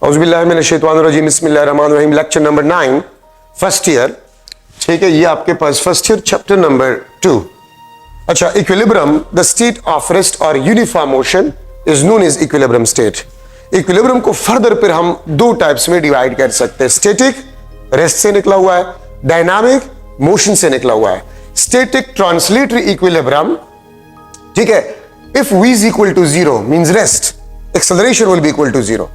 औज़ुबिल्लाहिमिनश्शैतानिर्रजीम बिस्मिल्लाहिर्रहमानिर्रहीम। Lecture number 9 first year. ठीक है, ये आपके पास फर्स्ट ईयर चैप्टर नंबर 2। अच्छा, equilibrium the state of rest और uniform motion is known as equilibrium state. Equilibrium को फर्दर फिर हम दो टाइप्स में डिवाइड कर सकते हैं। स्टैटिक रेस्ट से निकला हुआ है, डायनामिक मोशन से निकला हुआ है। स्टैटिक ट्रांसलेटरी इक्विलिब्रियम, ठीक है, if v is equal to 0 means rest, acceleration will be equal to 0.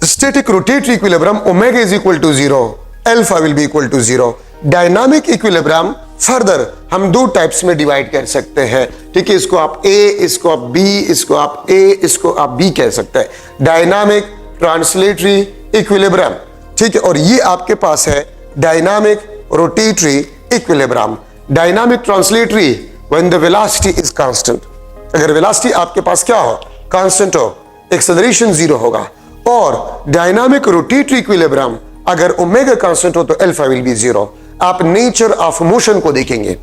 Static rotatory equilibrium, omega is equal to 0, alpha will be equal to 0. Dynamic equilibrium further हम दो types में divide कर सकते हैं। ठीक है, इसको आप A, इसको आप B, इसको आप A, इसको आप B कह सकते हैं। डायनामिक ट्रांसलेटरी इक्विलिब्रियम, ठीक है, और ये आपके पास है dynamic rotatory equilibrium. Dynamic translatory when the velocity is constant, अगर वेलोसिटी आपके पास क्या हो, कांस्टेंट हो, एक्सेलरेशन 0 होगा। और डायनामिक रोटेटरी इक्विलिब्रियम अगर ओमेगा कांस्टेंट हो तो अल्फा विल बी 0। आप नेचर ऑफ मोशन को देखेंगे।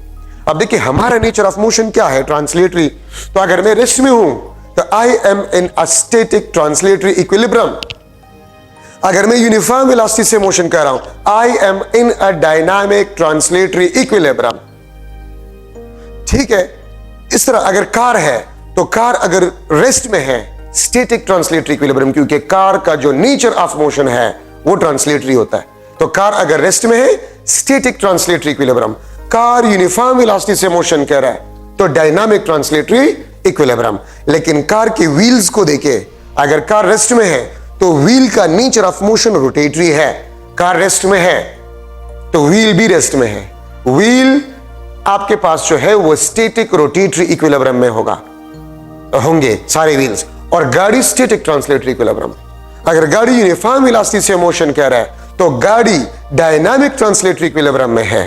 अब देखिए हमारा नेचर ऑफ मोशन क्या है, ट्रांसलेटरी। तो अगर मैं रेस्ट में हूं तो I am in a static translatory equilibrium. अगर मैं यूनिफॉर्म वेलोसिटी से मोशन कर रहा हूं, I am in a dynamic translatory equilibrium. ठीक है, इस तरह अगर कार है तो कार अगर रेस्ट में है, स्टैटिक ट्रांसलेटरी इक्विलिब्रियम, क्योंकि कार का जो नेचर ऑफ मोशन है वो ट्रांसलेटरी होता है। तो कार अगर रेस्ट में है, static translatory equilibrium. Car uniform velocity से मोशन कर रहा है तो डायनामिक ट्रांसलेटरी इक्विलिब्रियम। लेकिन कार के व्हील्स को देखे, अगर कार रेस्ट में है तो व्हील का नेचर ऑफ मोशन रोटेटरी है। कार रेस्ट में है तो व्हील भी रेस्ट में है। व्हील आपके पास जो है वो स्टैटिक रोटेटरी इक्विलिब्रियम में होंगे सारे व्हील्स। और गाड़ी स्टैटिक ट्रांसलेटरी इक्विलिब्रियम। अगर गाड़ी यूनिफॉर्म वेलोसिटी से मोशन कर रहा है तो गाड़ी डायनामिक ट्रांसलेटरी इक्विलिब्रियम में है।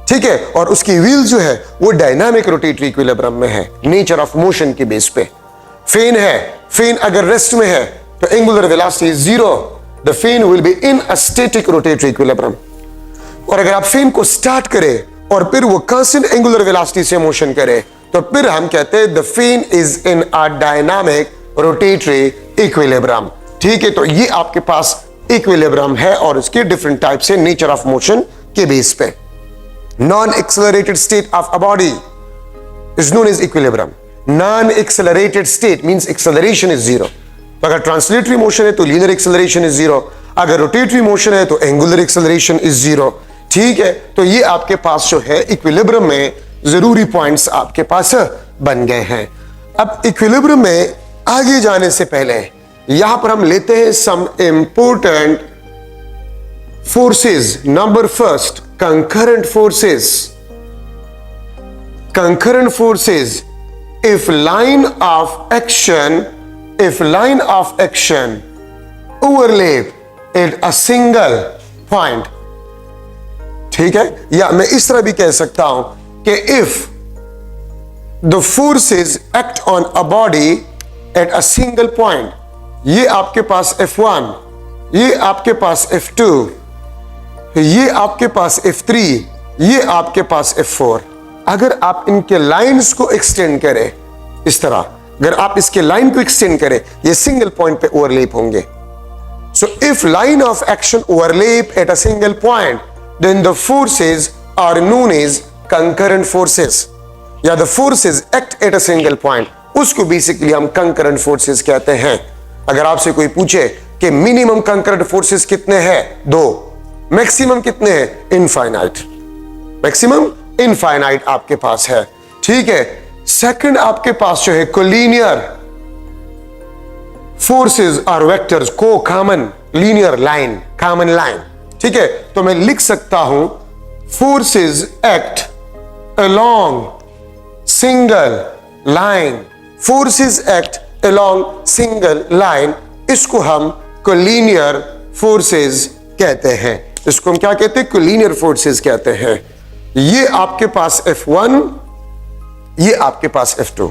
ठीक है, और उसकी व्हील जो है वो डायनामिक रोटेटरी इक्विलिब्रियम में है, नेचर ऑफ मोशन के बेस पे। फेन है, फेन अगर रेस्ट में है तो angular velocity is 0, the fan will be in a static rotatory equilibrium. और अगर आप फेन को स्टार्ट करें और फिर वो कांस्टेंट एंगुलर वेलोसिटी से मोशन करे तो फिर हम कहते हैं the fan is in a dynamic rotatory equilibrium. ठीक है, तो ये आपके पास इक्विलिब्रियम है और इसके डिफरेंट टाइप से नेचर ऑफ मोशन के बेस पे। Non accelerated state of a body is known as equilibrium. Non accelerated state means acceleration is 0। तो अगर ट्रांसलेटरी मोशन है तो लीनियर एक्सेलरेशन इज 0, अगर रोटेटरी मोशन है तो एंगुलर एक्सेलरेशन इज 0। ठीक है, तो ये आपके पास जो है इक्विलिब्रियम में जरूरी पॉइंट्स आपके पास बन गए हैं। अब इक्विलिब्रियम में आगे जाने से पहले यहां पर हम लेते हैं some important forces. Number first, concurrent forces. Concurrent forces if line of action overlap at a single point. ठीक है, या मैं इस तरह भी कह सकता हूं कि if the forces act on a body at a single point, ये आपके पास F1, ये आपके पास F2, ये आपके पास F3, ये आपके पास F4। अगर आप इनके लाइंस को एक्सटेंड करें इस तरह, अगर आप इसके लाइन को एक्सटेंड करें, ये सिंगल पॉइंट पे ओवरलैप होंगे। So if line of action overlap at a single point then the forces are known as concurrent forces, या the forces act at a single point, उसको बेसिकली हम concurrent forces कहते हैं। अगर आपसे कोई पूछे कि मिनिमम कंकरेंट फोर्सेस कितने हैं, 2, मैक्सिमम कितने हैं, इनफाइनाइट। मैक्सिमम इनफाइनाइट आपके पास है। ठीक है, सेकंड आपके पास जो है कोलिनियर फोर्सेस और वेक्टर्स को common linear line, common line. ठीक है, तो मैं लिख सकता हूं forces act along single line. Forces act along single line, इसको हम कोलिनियर फोर्सेस कहते हैं। इसको हम क्या कहते हैं, कोलिनियर फोर्सेस कहते हैं। ये आपके पास F1, ये आपके पास F2।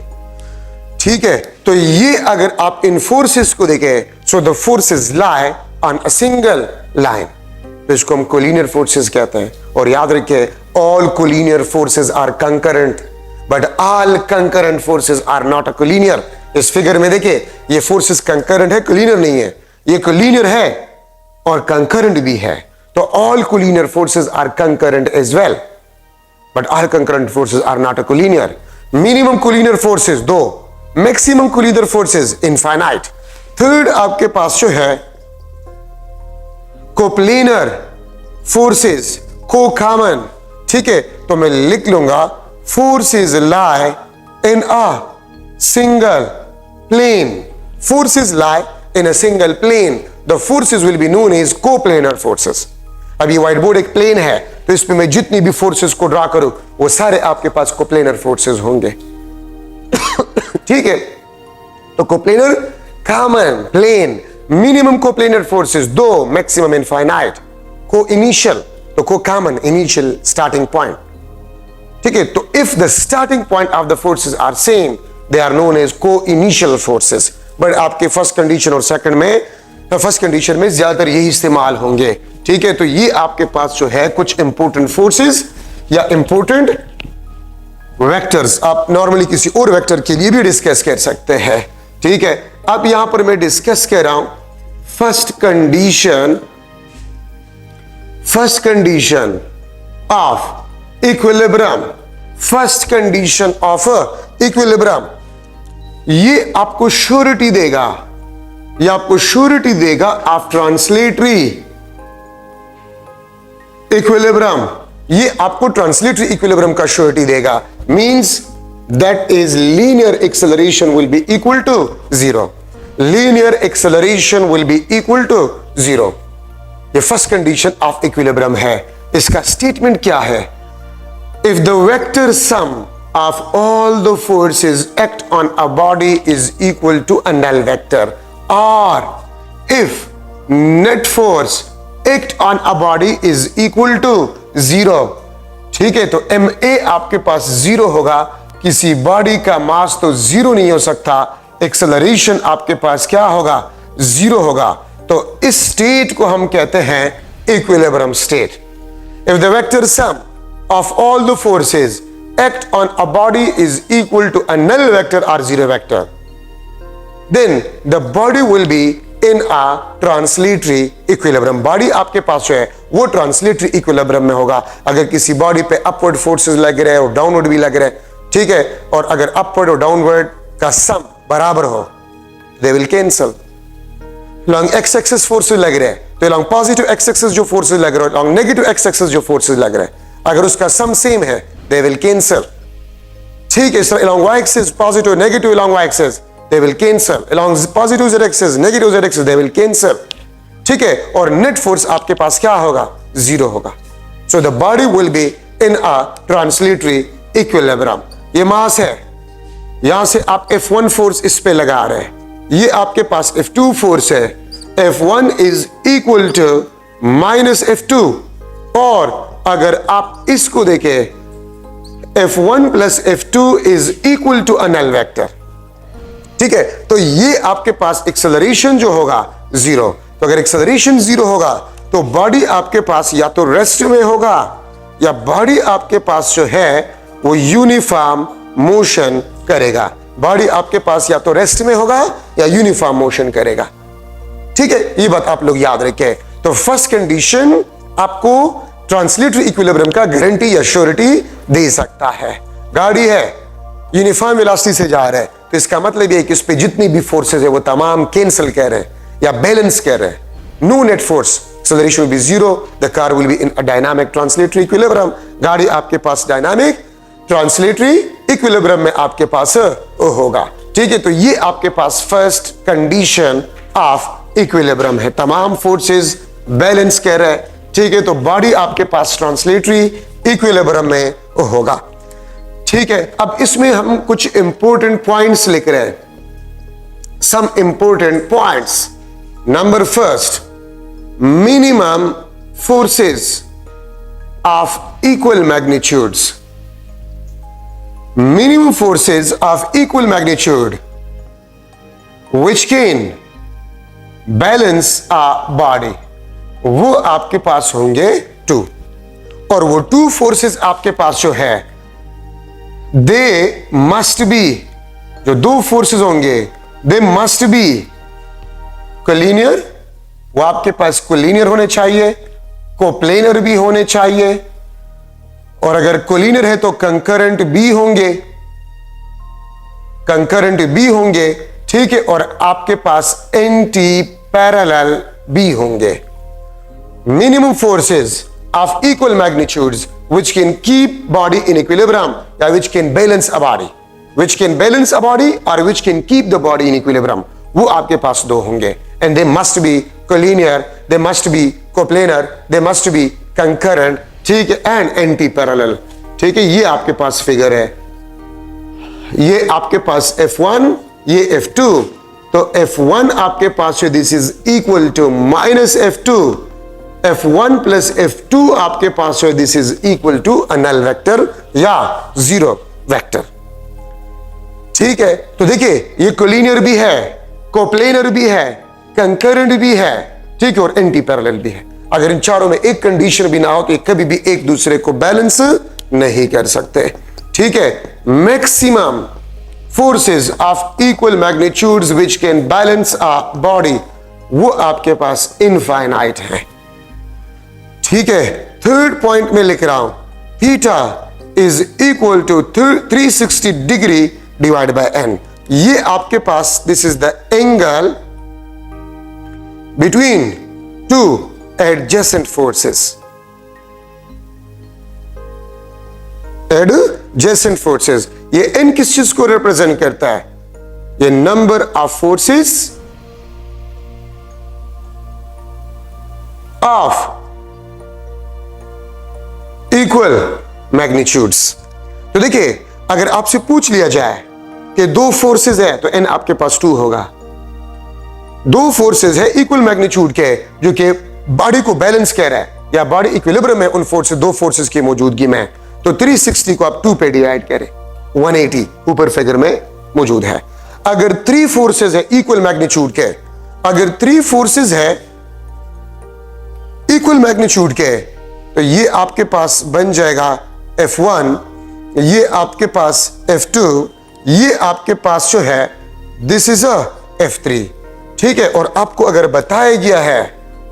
ठीक है, तो ये अगर आप इन फोर्सेस को देखें, so the forces lie on a single line, तो इसको हम कोलिनियर फोर्सेस कहते हैं। और याद रखिए, all collinear forces are concurrent, but all concurrent forces are not a collinear. इस फिगर में देखिए ये फोर्सेस कंकरेंट है, कोलिनियर नहीं है। ये कोलिनियर है और कंकरेंट भी है, तो all collinear forces are concurrent as well, but all concurrent forces are not a collinear. Minimum collinear forces 2, maximum collinear forces infinite. Third आपके पास जो है कोप्लेनर फोर्सेस, को कॉमन. ठीक है, तो मैं लिख लूंगा forces lie in a single plane. Forces lie in a single plane. The forces will be known as coplanar forces. अब ये व्हाइट बोर्ड एक प्लेन है, तो इसमें मैं जितनी भी फोर्सेस को ड्रा करूं वो सारे आपके पास कोप्लेनर फोर्सेस होंगे. ठीक है, तो coplanar common plane, minimum coplanar forces 2, maximum infinite. Coinitial, तो co common initial starting point. ठीक है, तो if the starting point of the forces are same, they are known as coinitial forces. But आपके first condition और second में, first condition में ज्यादातर यही इस्तेमाल होंगे. ठीक है, तो ये आपके पास जो है कुछ इंपोर्टेंट फोर्सेस या इंपोर्टेंट वेक्टर्स आप नॉर्मली किसी और वेक्टर के लिए भी डिस्कस कर सकते हैं. ठीक है, अब यहां पर मैं डिस्कस कर रहा हूं first condition of equilibrium. First condition of equilibrium, ये आपको श्योरिटी देगा, ये आपको श्योरिटी देगा ऑफ ट्रांसलेटरी इक्विलिब्रियम. ये आपको ट्रांसलेटरी इक्विलिब्रियम का श्योरिटी देगा. Means that is linear acceleration will be equal to 0. Linear acceleration will be equal to 0. ये फर्स्ट कंडीशन ऑफ इक्विलिब्रियम है. इसका स्टेटमेंट क्या है? If the vector sum of all the forces act on a body is equal to a null vector, or if net force act on a body is equal to 0. ठीक है, तो ma आपके पास 0 होगा. किसी body का मास तो 0 नहीं हो सकता, एक्सेलरेशन आपके पास क्या होगा? 0 होगा. तो इस स्टेट को हम कहते हैं equilibrium state. If the vector sum of all the forces act on a body is equal to a null vector or zero vector, then the body will be in a translatory equilibrium. Body आपके पास जो है वो translatory equilibrium में होगा. अगर किसी body पे अपवर्ड फोर्सेस लग रहे हैं और डाउनवर्ड भी लग रहे हैं, ठीक है, और अगर अपवर्ड और डाउनवर्ड का सम बराबर हो, they will cancel. Long x axis forces लग रहे हैं, तो लॉन्ग पॉजिटिव एक्स एक्सिस जो फोर्सेस लग रहे हैं, लॉन्ग नेगेटिव एक्स एक्सिस जो फोर्सेस लग रहे हैं, अगर उसका सम सेम है, they will cancel. ठीक है, so along y axis positive negative along y axis they will cancel. Along positive z axis negative z axis they will cancel. ठीक है, और नेट फोर्स आपके पास क्या होगा? 0 होगा. So the body will be in a translatory equilibrium. ये मास है, यहां से आप F1 फोर्स इस पे लगा रहे हैं, ये आपके पास F2 फोर्स है. F1 is equal to minus F2, और अगर आप इसको देखें F1 plus F2 is equal to a null vector. ठीक है, तो ये आपके पास एक्सेलरेशन जो होगा 0. तो अगर एक्सेलरेशन 0 होगा तो बॉडी आपके पास या तो रेस्ट में होगा या बॉडी आपके पास जो है वो यूनिफॉर्म मोशन करेगा. बॉडी आपके पास या तो रेस्ट में होगा या यूनिफॉर्म मोशन करेगा. ठीक है, ये बात आप लोग याद रखें. तो फर्स्ट कंडीशन आपको ट्रांसलेटरी इक्विलिब्रियम का गारंटी या श्योरिटी दे सकता है. गाड़ी है, यूनिफॉर्म वेलोसिटी से जा रहा है, तो इसका मतलब ये है कि इस पे जितनी भी फोर्सेस है वो तमाम कैंसिल कर रहे हैं या बैलेंस कर रहे हैं. No net force, acceleration will be 0. The car will be in a dynamic translatory equilibrium. गाड़ी आपके पास डायनामिक ट्रांसलेटरी इक्विलिब्रियम में आपके पास होगा. ठीक है, तो ये आपके पास फर्स्ट कंडीशन ऑफ इक्विलिब्रियम है. तमाम फोर्सेस बैलेंस कर रहे हैं. ठीक है, तो बॉडी आपके पास ट्रांसलेटरी इक्विलिब्रियम में होगा. ठीक है, अब इसमें हम कुछ इंपॉर्टेंट पॉइंट्स लिख रहे हैं. Some important points. Number first, minimum forces of equal magnitudes. Minimum forces of equal magnitude which can balance a body, वो आपके पास होंगे 2. और वो 2 फोर्सेस आपके पास जो है दे मस्ट बी, जो 2 फोर्सेस होंगे दे मस्ट बी कोलिनियर वो आपके पास कोलिनियर होने चाहिए, कोप्लेनर भी होने चाहिए, और अगर कोलिनियर है तो कंकरेंट भी होंगे, कंकरेंट भी होंगे, ठीक है, और आपके पास एंटी पैरेलल भी होंगे। Minimum forces of equal magnitudes which can keep body in equilibrium, या which can balance a body, which can balance a body or which can keep the body in equilibrium, वो आपके पास दो होंगे, and they must be collinear, they must be coplanar, they must be concurrent, ठीक है, and anti parallel, ठीक है। ये आपके पास फिगर है, ये आपके पास F1, ये F2, तो F1 आपके पास है, this is equal to minus F2, F1 plus F2 आपके पास है, this is equal to null vector या जीरो वेक्टर, ठीक है। तो देखिए ये कोलिनियर भी है, कोप्लेनर भी है, कंकरेंट भी है, ठीक है, और एंटी पैरेलल भी है। अगर इन चारों में एक कंडीशन भी ना हो तो ये कभी भी एक दूसरे को बैलेंस नहीं कर सकते, ठीक है। Maximum forces of equal magnitudes which can balance a body, वो आपके पास इनफाइनाइट है, ठीक है। थर्ड पॉइंट में लिख रहा हूं, theta is equal to 360 degree divide by n. ये आपके पास, this is the angle between two adjacent forces, adjacent forces. ये एन किस चीज को रिप्रेजेंट करता है? ये number of forces of equal magnitudes. तो देखिए अगर आपसे पूछ लिया जाए कि दो फोर्सेस है तो एन आपके पास 2 होगा। दो फोर्सेस है इक्वल मैग्नीट्यूड के, जो कि बॉडी को बैलेंस कर रहा है या बॉडी इक्विलिब्रियम में उन फोर्सेस, दो फोर्सेस की मौजूदगी में, तो 360 को आप 2 पे डिवाइड करें, 180 ऊपर फिगर में मौजूद है। अगर 3 फोर्सेस है इक्वल मैग्नीट्यूड के, अगर 3 फोर्सेस है इक्वल मैग्नीट्यूड के, तो ये आपके पास बन जाएगा F1, ये आपके पास F2, ये आपके पास जो है दिस इज अ F3, ठीक है। और आपको अगर बताया गया है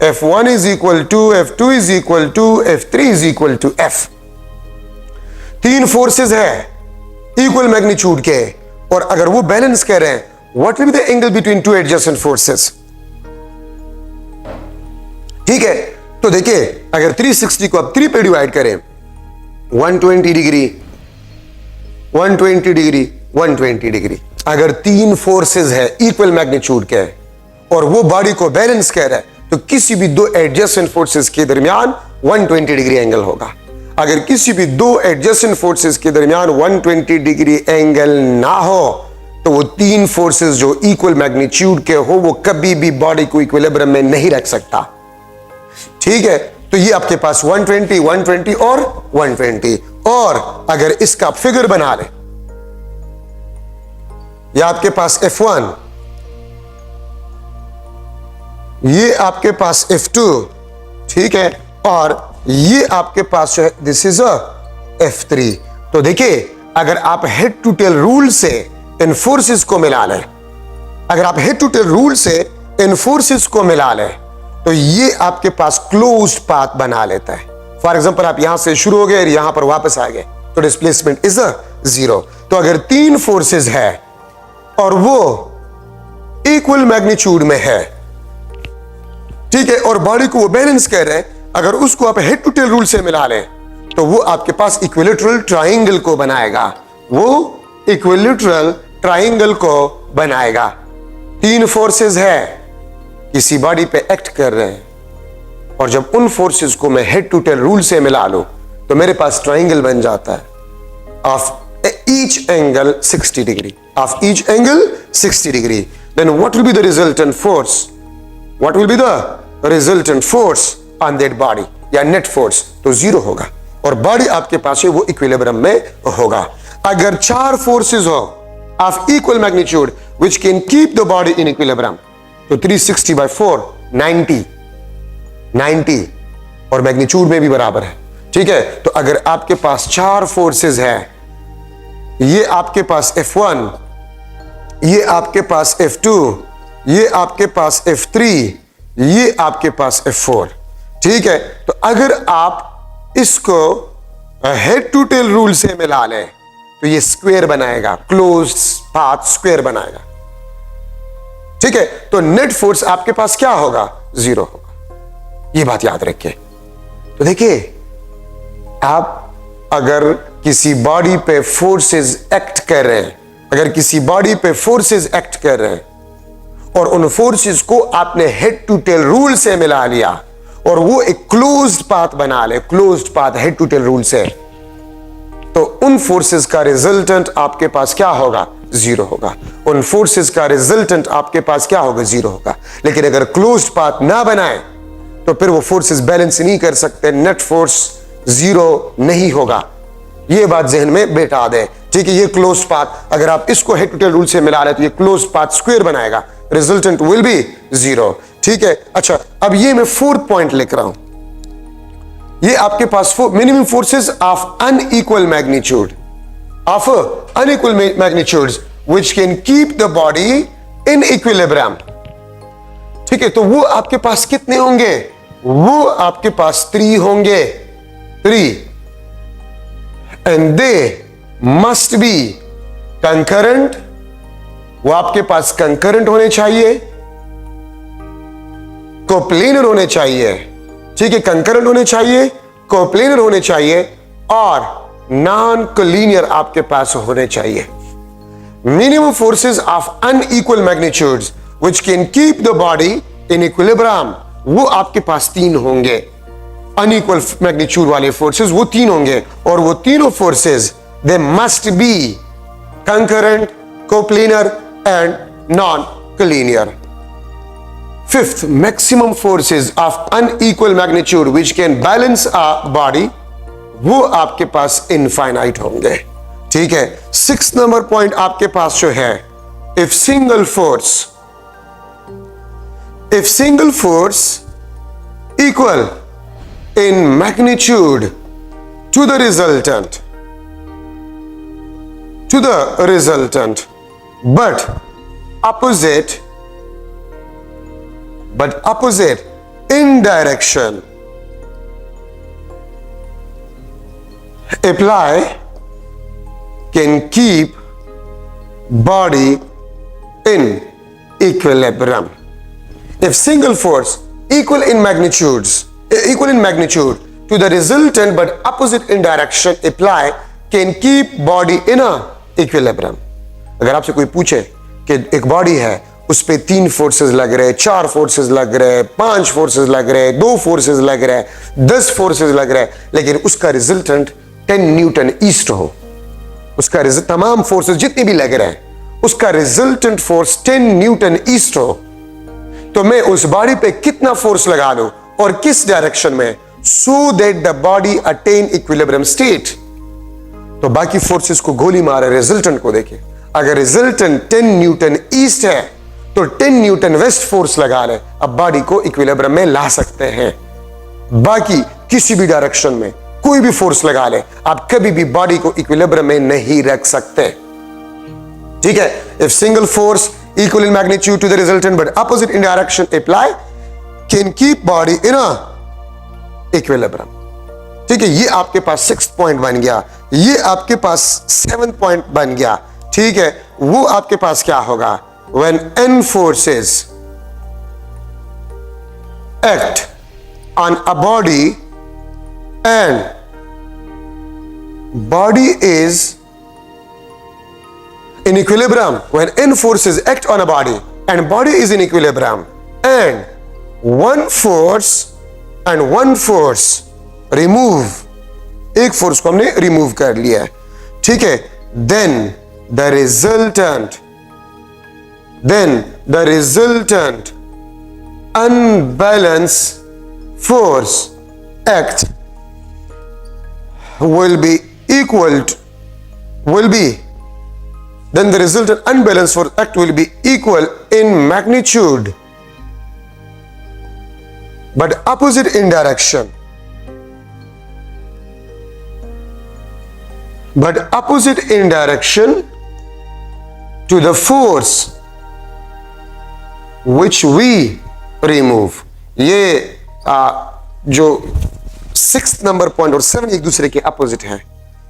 F1 is equal to, F2 is equal to, F3 is equal to F, 3 forces है इक्वल मैग्नीट्यूड के, और अगर वो बैलेंस कर रहे हैं, what will be the angle between 2 adjacent forces, ठीक है। तो देखिए अगर 360 को आप 3 पे डिवाइड करें, 120 डिग्री, 120 डिग्री, 120 डिग्री। अगर 3 फोर्सेस है इक्वल मैग्नीट्यूड के और वो बॉडी को बैलेंस कर रहा है, तो किसी भी दो एडजेसेंट फोर्सेस के दरमियान 120 डिग्री एंगल होगा। अगर किसी भी दो एडजेसेंट फोर्सेस के दरमियान 120 डिग्री एंगल ना हो, तो वो 3 फोर्सेस जो इक्वल मैग्नीट्यूड के हो, वो कभी भी बॉडी को इक्विलिब्रियम में नहीं रख सकता, ठीक है। तो ये आपके पास 120, 120 और 120, और अगर इसका फिगर बना ले, ये आपके पास F1, ये आपके पास F2, ठीक है, और ये आपके पास है दिस इज अ F3। तो देखिए अगर आप हेड टू टेल रूल से इन फोर्सेस को मिला लें, अगर आप हेड टू टेल रूल से इन फोर्सेस को मिला लें, तो ये आपके पास क्लोज्ड पाथ बना लेता है। फॉर एग्जांपल आप यहां से शुरू हो गए और यहां पर वापस आ गए, तो डिस्प्लेसमेंट इज अ 0। तो अगर 3 फोर्सेस है और वो इक्वल मैग्नीट्यूड में है, ठीक है, और बॉडी को वो बैलेंस कर रहे हैं, अगर उसको आप हेड टू टेल रूल से मिला लें, तो वो आपके पास इक्विलेटरल ट्राइंगल को बनाएगा, वो इक्विलेटरल ट्राइंगल को बनाएगा। 3 फोर्सेस है किसी बॉडी पे एक्ट कर रहे हैं, और जब उन फोर्सेस को मैं हेड टू टेल रूल से मिला लूं, तो मेरे पास ट्राइंगल बन जाता है of each angle 60 degree, of each angle 60 degree. Then what will be the resultant force, what will be the resultant force on that body, या नेट फोर्स, तो 0 होगा, और बॉडी आपके पास है वो इक्विलिब्रियम में होगा। अगर 4 फोर्सेस हो of equal magnitude which can keep the body in equilibrium, तो 360 by 4 90 और मैग्नीट्यूड में भी बराबर है, ठीक है। तो अगर आपके पास 4 फोर्सेस है, ये आपके पास F1, ये आपके पास F2, ये आपके पास F3, ये आपके पास F4। ठीक है, तो अगर आप इसको हेड टू टेल रूल से मिला लें तो ये स्क्वायर बनाएगा, क्लोज्ड पाथ स्क्वायर बनाएगा। ठीक है, तो नेट फोर्स आपके पास क्या होगा? 0 होगा। ये बात याद रखिए। तो देखिए, आप अगर किसी बॉडी पे फोर्सेस एक्ट कर रहे हैं, अगर किसी बॉडी पे फोर्सेस एक्ट कर रहे हैं और उन फोर्सेस को आपने हेड टू टेल रूल से मिला लिया और वो एक क्लोज्ड पाथ बना ले, closed path head to tail rule से, तो उन फोर्सेस का रिजल्टेंट आपके पास क्या होगा? 0 होगा। उन फोर्सेस का रिजल्टेंट आपके पास क्या होगा? 0 होगा। लेकिन अगर क्लोज्ड पाथ ना बनाए तो फिर वो फोर्सेस बैलेंस नहीं कर सकते, नेट फोर्स 0 नहीं होगा। ये बात जहन में बैठा दे। ठीक है, ये क्लोज्ड पाथ, अगर आप इसको हेड टू टेल रूल से मिला रहे तो ये क्लोज्ड पाथ स्क्वायर बनाएगा, रिजल्टेंट विल बी 0। ठीक है, अच्छा, अब ये मैं 4th पॉइंट लिख रहा हूं। ये आपके पास minimum forces of unequal magnitude, of unequal magnitudes which can keep the body in equilibrium. ठीक है, तो वो आपके पास कितने होंगे? वो आपके पास 3 होंगे, 3, and they must be concurrent. वो आपके पास कंकरेंट होने चाहिए, कोप्लेनर होने चाहिए। ठीक है, कंकरेंट होने चाहिए, कोप्लेनर होने चाहिए और नॉन कोलिनियर आपके पास होने चाहिए। Minimum forces of unequal magnitudes which can keep the body in equilibrium, वो आपके पास 3 होंगे। अनइक्वल मैग्नीट्यूड वाले फोर्सेस वो 3 होंगे और वो तीनों forces they must be concurrent, coplanar and non collinear. 5th, maximum forces of unequal magnitude which can balance a body, वो आपके पास इनफाइनाइट होंगे। ठीक है, 6th नंबर पॉइंट आपके पास जो है, if single force equal in magnitude to the resultant but opposite in direction, apply can keep body in equilibrium. If single force equal in magnitude to the resultant but opposite in direction, apply can keep body in a equilibrium. अगर आपसे कोई पूछे कि एक body है, उस पे 3 forces लग रहे, 4 फोर्सेस लग रहे, 5 फोर्सेस लग रहे, 2 फोर्सेस लग रहे, 10 फोर्सेस लग रहे, लेकिन उसका रिजल्टेंट 10 न्यूटन ईस्ट हो, उसका तमाम फोर्सेस जितने भी लग रहे हैं, उसका रिजल्टेंट फोर्स 10 न्यूटन ईस्ट हो, तो मैं उस बॉडी पे कितना फोर्स लगा दूं और किस डायरेक्शन में, so that the body attain equilibrium state. तो बाकी फोर्सेस को गोली मारे, रिजल्टेंट को देखे। अगर रिजल्टेंट 10 न्यूटन ईस्ट है तो 10 न्यूटन वेस्ट फोर्स लगा ले, अब बॉडी को इक्विलिब्रियम में ला सकते हैं। बाकी किसी भी डायरेक्शन में कोई भी फोर्स लगा ले, आप कभी भी बॉडी को इक्विलिब्रियम में नहीं रख सकते। ठीक है, if single force equal in magnitude to the resultant but opposite in direction, apply can keep body in a equilibrium. ठीक है, ये आपके पास 6th पॉइंट बन गया, ये आपके पास 7th पॉइंट बन गया। ठीक है, वो आपके पास क्या होगा? When n forces act on a body and body is in equilibrium, when n forces act on a body and body is in equilibrium and one force remove, एक फोर्स को हमने रिमूव कर लिया है। ठीक है, then the resultant unbalanced force act will be then the resultant unbalanced force act will be equal in magnitude but opposite in direction. To the force which we remove. ये जो 6th number point और 7 एक दूसरे के opposite है।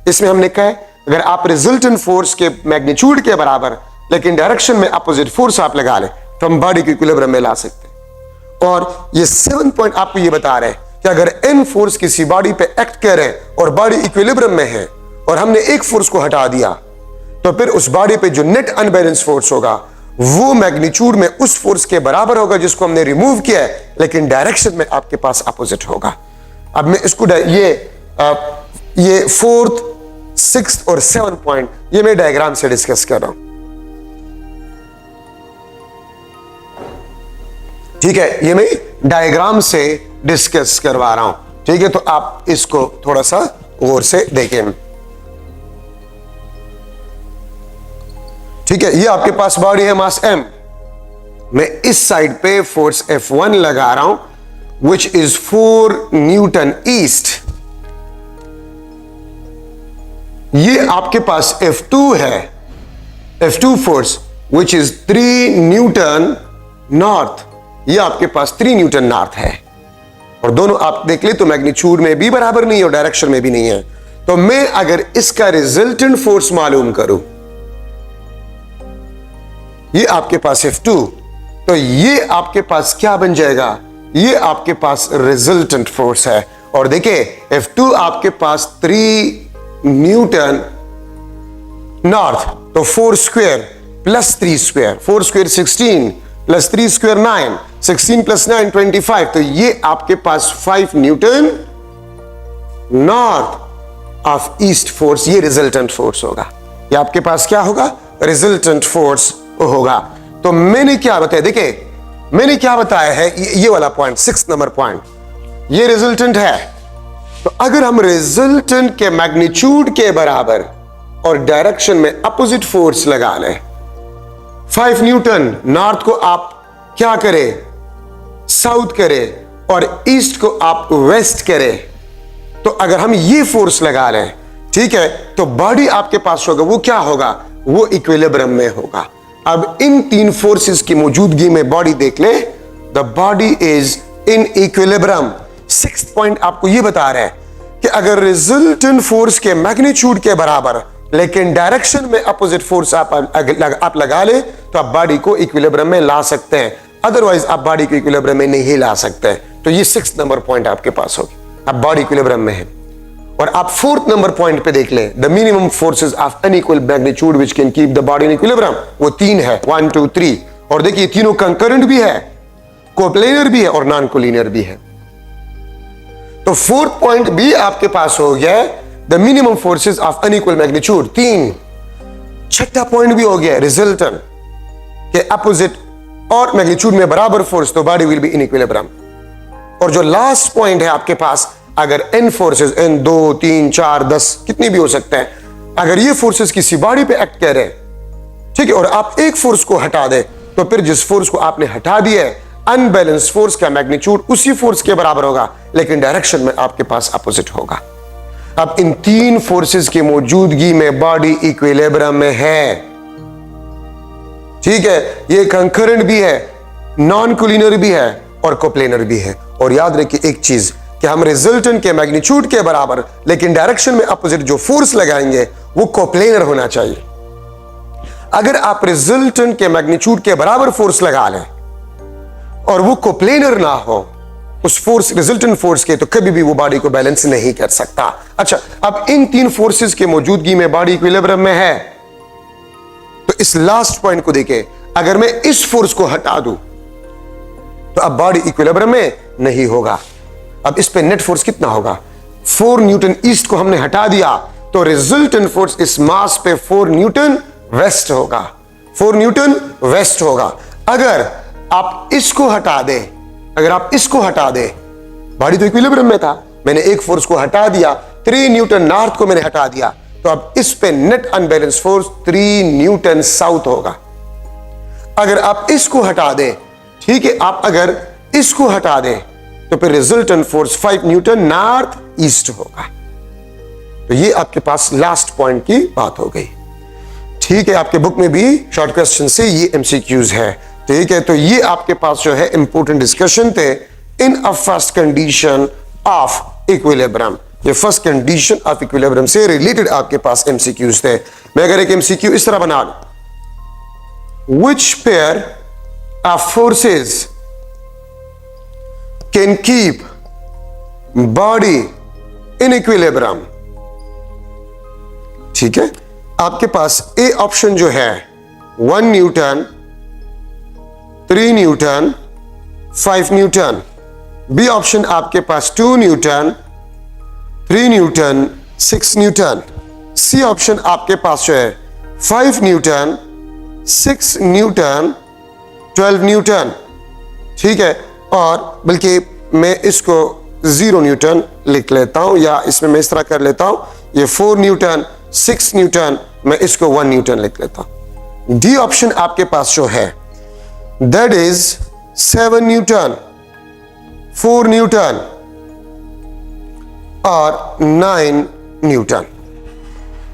इसमें हमने कहा है अगर आप रिजल्टेंट फोर्स के मैग्नीट्यूड के बराबर लेकिन डायरेक्शन में अपोजिट फोर्स आप लगा ले तो हम बॉडी को इक्विलिब्रियम में ला सकते हैं। और ये 7 पॉइंट आपको ये बता रहे हैं कि अगर n फोर्स किसी बॉडी पे एक्ट कर रहे हैं और बॉडी इक्विलिब्रियम में है और हमने एक फोर्स को हटा दिया तो फिर उस बॉडी पे जो नेट अनबैलेंस फोर्स होगा वो मैग्नीट्यूड में उस फोर्स के बराबर होगा जिसको हमने रिमूव किया है, लेकिन डायरेक्शन में आपके पास अपोजिट होगा। अब मैं इसको ये 4th, 6th और 7 पॉइंट ये मैं डायग्राम से डिस्कस कर रहा हूं। ठीक है, ये मैं डायग्राम से डिस्कस करवा रहा हूं। ठीक है, तो आप इसको थोड़ा सा गौर से देखें। ठीक है, ये आपके पास बॉडी है मास m। मैं इस साइड पे फोर्स F1 लगा रहा हूं विच इज 4 न्यूटन ईस्ट। ये आपके पास F2 है, F2 force which is 3 Newton north. ये आपके पास 3 न्यूटन नॉर्थ है और दोनों आप देख ले तो मैग्नीट्यूड में भी बराबर नहीं है और डायरेक्शन में भी नहीं है। तो मैं अगर इसका रिजल्टेंट फोर्स मालूम करूं, ये आपके पास F2, तो ये आपके पास क्या बन जाएगा, ये आपके पास रिजल्टेंट फोर्स है। और देखिए F2 आपके पास 3 न्यूटन नॉर्थ, तो 4 square plus 3 square, 4 square 16 plus 3 square 9, 16 plus 9 25, तो ये आपके पास 5 Newton north of east force, ये रिजल्टेंट फोर्स होगा। ये आपके पास क्या होगा, रिजल्टेंट फोर्स होगा। तो मैंने क्या बताया, देखिए मैंने क्या बताया है, ये वाला पॉइंट 6 नंबर पॉइंट, ये रिजल्टेंट है। तो अगर हम रिजल्टेंट के मैग्नीट्यूड के बराबर और डायरेक्शन में अपोजिट फोर्स लगा लें, 5 न्यूटन नॉर्थ को आप क्या करें, साउथ करें और ईस्ट को आप वेस्ट करें, तो अगर हम ये फोर्स लगा लें, ठीक है, तो बॉडी आपके पास होगा वो क्या होगा, वो इक्विलिब्रियम में होगा। अब इन 3 फोर्सेस की मौजूदगी में बॉडी देख ले, the body is in equilibrium. 6th point आपको यह बता रहा है कि अगर रिजल्टेंट फोर्स के मैग्नीट्यूड के बराबर लेकिन डायरेक्शन में अपोजिट फोर्स आप लगा ले तो आप बॉडी को इक्विलिब्रियम में ला सकते हैं, अदरवाइज आप बॉडी को इक्विलिब्रियम में नहीं ला सकते। तो ये 6th नंबर पॉइंट आपके पास होगी, अब बॉडी इक्विलिब्रियम में है। और आप 4th नंबर पॉइंट पे देख ले, the minimum forces of unequal magnitude which can keep the body in equilibrium, वो 3 है, 1 2 3। और देखिए तीनों कंकरेंट भी है, कोप्लेनर भी है और नॉन कोलिनियर भी है। तो 4th पॉइंट भी आपके पास हो गया, the minimum forces of unequal magnitude 3। 6था पॉइंट भी हो गया, रिजल्टेंट के अपोजिट और मैग्नीट्यूड में बराबर फोर्स, तो body will be in equilibrium. और जो लास्ट पॉइंट है आपके पास, अगर n फोर्सेस n 2 3 4 10 कितनी भी हो सकते हैं, अगर ये फोर्सेस किसी बॉडी पे एक्ट कर रहे हैं, ठीक है, और आप एक फोर्स को हटा दे, तो फिर जिस फोर्स को आपने हटा दिया है अनबैलेंस फोर्स का मैग्नीट्यूड उसी फोर्स के बराबर होगा, लेकिन डायरेक्शन में आपके पास अपोजिट होगा। अब इन 3 फोर्सेस की मौजूदगी में बॉडी इक्विलिब्रियम में है। ठीक है, ये कंकरेंट भी है, नॉन कोलिनियर भी है और कोप्लेनर भी है। और याद रखिए एक चीज कि हम रिजल्टेंट के मैग्नीट्यूड के बराबर लेकिन डायरेक्शन में अपोजिट जो फोर्स लगाएंगे वो कोप्लेनर होना चाहिए। अगर आप रिजल्टेंट के मैग्नीट्यूड के बराबर फोर्स लगा लें और वो कोप्लेनर ना हो उस फोर्स रिजल्टेंट फोर्स के, तो कभी भी वो बॉडी को बैलेंस नहीं कर सकता। अच्छा, अब इन 3 फोर्सेस की मौजूदगी में बॉडी इक्विलिब्रियम में है। तो इस लास्ट पॉइंट को देखें, अगर मैं इस फोर्स को हटा दूं तो अब बॉडी इक्विलिब्रियम में नहीं होगा। अब इस पे नेट फोर्स कितना होगा, 4 न्यूटन ईस्ट को हमने हटा दिया तो रिजल्टेंट फोर्स इस मास पे 4 न्यूटन वेस्ट होगा, 4 न्यूटन वेस्ट होगा। अगर आप इसको हटा दे, अगर आप इसको हटा दे, बॉडी तो इक्विलिब्रियम में था, मैंने एक फोर्स को हटा दिया, 3 न्यूटन नॉर्थ को मैंने हटा दिया, तो अब इस पे net unbalance force 3 Newton south होगा। अगर आप इसको हटा दे, ठीक है, आप अगर इसको हटा दे तो फिर resultant force 5 Newton north east होगा। तो ये आपके पास लास्ट पॉइंट की बात हो गई। ठीक है, आपके बुक में भी शॉर्ट क्वेश्चन से ये एमसीक्यूज है। ठीक है, तो ये आपके पास जो है इंपॉर्टेंट डिस्कशन थे in a first condition of equilibrium. ये फर्स्ट कंडीशन ऑफ इक्विलिब्रियम से रिलेटेड आपके पास एमसीक्यूज थे। मैं अगर एक एमसीक्यू इस तरह बना लूं, which pair of forces can keep body in equilibrium? ठीक है, आपके पास ए ऑप्शन जो है 1 newton, 3 newton, 5 newton. B option आपके पास 2 newton, 3 newton, 6 newton. C option आपके पास जो है 5 न्यूटन, 6 न्यूटन, 12 न्यूटन। ठीक है, और बल्कि मैं इसको 0 न्यूटन लिख लेता हूं, या इसमें मैं इस तरह कर लेता हूं, ये 4 न्यूटन, 6 न्यूटन, मैं इसको 1 न्यूटन लिख लेता हूं। डी ऑप्शन आपके पास जो है दैट इज 7 न्यूटन, 4 न्यूटन और 9 न्यूटन।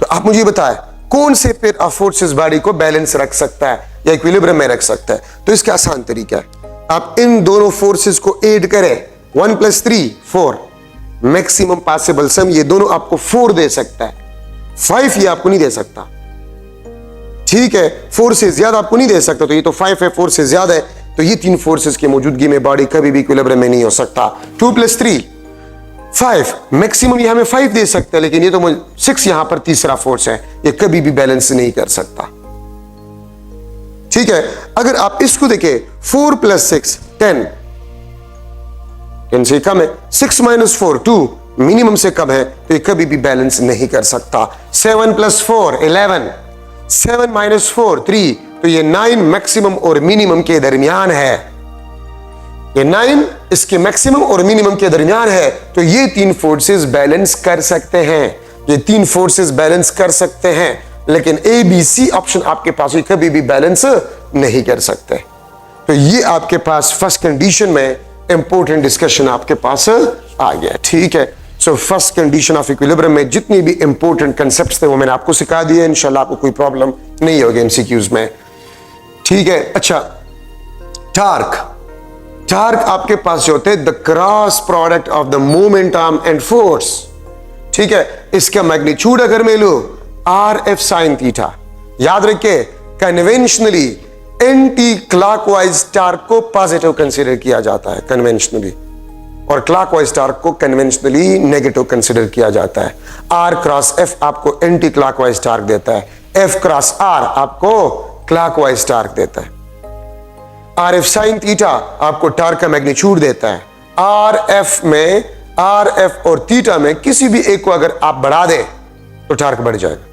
तो आप मुझे बताएं कौन से पेयर ऑफ फोर्सेस बॉडी को बैलेंस रख सकता है या इक्विलिब्रियम में रख सकता है। तो इसका आसान तरीका है, आप इन दोनों फोर्सेस को ऐड करें, 1 + 3 4, मैक्सिमम पॉसिबल सम ये दोनों आपको 4 दे सकता है, 5 ये आपको नहीं दे सकता। ठीक है, 4 से ज्यादा आपको नहीं दे सकता, तो ये तो 5 है, 4 से ज्यादा है, तो ये 3 फोर्सेस की मौजूदगी में बॉडी कभी भी इक्विलिब्रियम में नहीं हो सकता। 2 + 3 5, मैक्सिमम ये हमें 5 दे सकता है, लेकिन ये तो 6 यहां पर तीसरा फोर्स है, ये कभी भी बैलेंस नहीं कर सकता। ठीक है, अगर आप इसको देखें 4 + 6 10, 10 से कम है, 6 - 4 2, मिनिमम से कम है, तो ये कभी भी बैलेंस नहीं कर सकता। 7 + 4 11, 7 - 4 3, तो ये 9 मैक्सिमम और मिनिमम के दरमियान है, ये 9 इसके मैक्सिमम और मिनिमम के दरमियान है, तो ये 3 फोर्सेस बैलेंस कर सकते हैं, ये 3 फोर्सेस बैलेंस कर सकते हैं, लेकिन ए बी सी ऑप्शन आपके पास कभी भी बैलेंस नहीं कर सकते। तो ये आपके पास फर्स्ट कंडीशन में इंपॉर्टेंट डिस्कशन आपके पास आ गया। ठीक है, so first condition of equilibrium में जितनी भी इंपॉर्टेंट कांसेप्ट्स थे वो मैंने आपको सिखा दिए, इंशाल्लाह आपको कोई प्रॉब्लम नहीं होगी एमसीक्यूज में। ठीक है, अच्छा, टार्क आपके पास जो होते हैं the cross product of the momentum and force. ठीक है, इसका मैग्नीट्यूड अगर मैं लूं RF sin थीटा, याद रखिए कन्वेंशनली एंटी क्लॉकवाइज टार्क को पॉजिटिव कंसीडर किया जाता है कन्वेंशनली, और क्लॉकवाइज टार्क को कन्वेंशनली नेगेटिव कंसीडर किया जाता है। R×F आपको एंटी क्लॉकवाइज टार्क देता है, F×R आपको क्लॉकवाइज टार्क देता है, RF sin थीटा आपको टार्क का मैग्नीट्यूड देता है। RF और थीटा में किसी भी एक को अगर आप बढ़ा दें तो टार्क बढ़ जाएगा।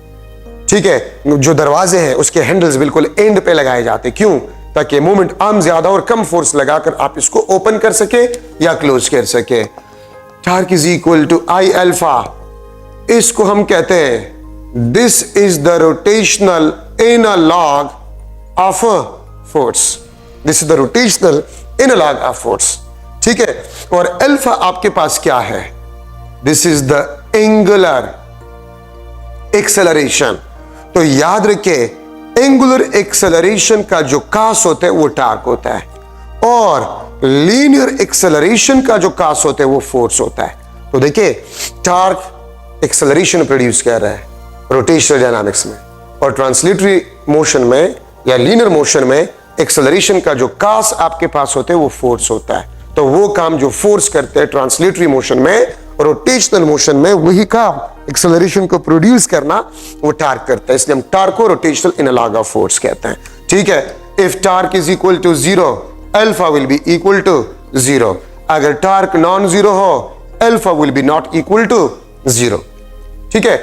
ठीक है, जो दरवाजे हैं उसके हैंडल्स बिल्कुल एंड पे लगाए जाते, क्यों? ताकि मोमेंट आर्म ज्यादा और कम फोर्स लगाकर आप इसको ओपन कर सके या क्लोज कर सके। Torque is equal to I alpha, इसको हम कहते हैं this is the rotational analogue of force, this is the rotational analogue of force. ठीक है, और अल्फा आपके पास क्या है? This is the angular acceleration. तो याद रखिए एंगुलर एक्सेलरेशन का जो कास होता है वो टार्क होता है, और लीनियर एक्सेलरेशन का जो कास होता है वो फोर्स होता है। तो देखिए टार्क एक्सेलरेशन प्रोड्यूस कर रहा है रोटेशनल डायनामिक्स में, और ट्रांसलेटरी मोशन में या लीनियर मोशन में एक्सेलरेशन का जो कास आपके पास होते हैं वो फोर्स होता है। तो वो काम जो फोर्स करते हैं ट्रांसलेटरी मोशन में, रोटेशनल मोशन में, वही काम एक्सेलरेशन को प्रोड्यूस करना वो टार्क करता है, इसलिए हम टार्क को रोटेशनल एनालॉग ऑफ फोर्स कहते हैं। ठीक है, if torque is equal to 0 alpha will be equal to 0, अगर टार्क नॉन जीरो हो alpha will be not equal to 0। ठीक है,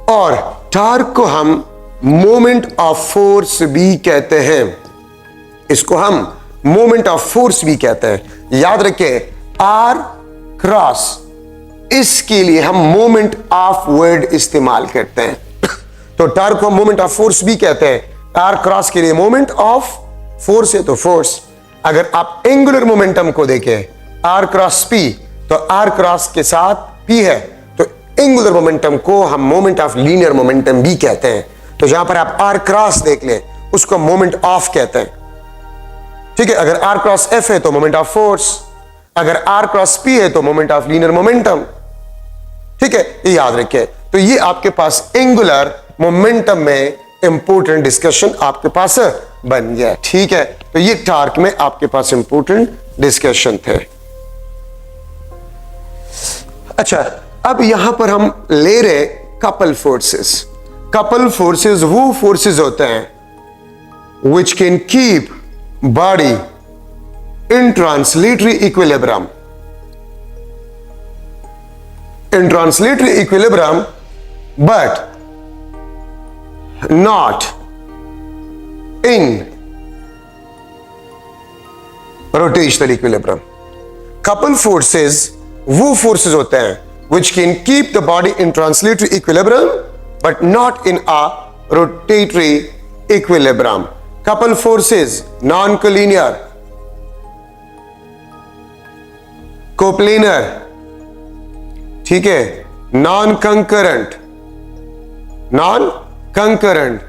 और टार्क को हम मोमेंट ऑफ फोर्स भी कहते हैं, इसको हम मोमेंट ऑफ फोर्स भी कहते हैं। याद रखिए R×, इसके लिए हम मोमेंट ऑफ वर्ड इस्तेमाल करते हैं। तो टार्क को मोमेंट ऑफ फोर्स भी कहते हैं, R× के लिए मोमेंट ऑफ फोर्स है तो फोर्स। अगर आप एंगुलर मोमेंटम को देखें R×P, तो R× के साथ P है, तो एंगुलर मोमेंटम को हम मोमेंट ऑफ लीनियर मोमेंटम भी कहते हैं। तो जहां पर आप R× देख ले उसको मोमेंट ऑफ कहते हैं। ठीक है, अगर R क्रॉस F है तो मोमेंट ऑफ फोर्स, अगर R क्रॉस P है तो मोमेंट ऑफ लीनियर मोमेंटम। ठीक है, ये याद रखिए। तो ये आपके पास एंगुलर मोमेंटम में इंपोर्टेंट डिस्कशन आपके पास बन गया। ठीक है, तो ये टार्क में आपके पास इंपोर्टेंट डिस्कशन थे। अच्छा, अब यहां पर हम ले रहे कपल फोर्सेस। कपल फोर्सेस वो फोर्सेस होते हैं which can keep body in translatory equilibrium. In translatory equilibrium but not in rotational equilibrium. Couple forces वो forces होते हैं which can keep the body in translatory equilibrium but not in a rotatory equilibrium. Couple forces non-collinear, coplanar, ठीक है, non-concurrent, concurrent,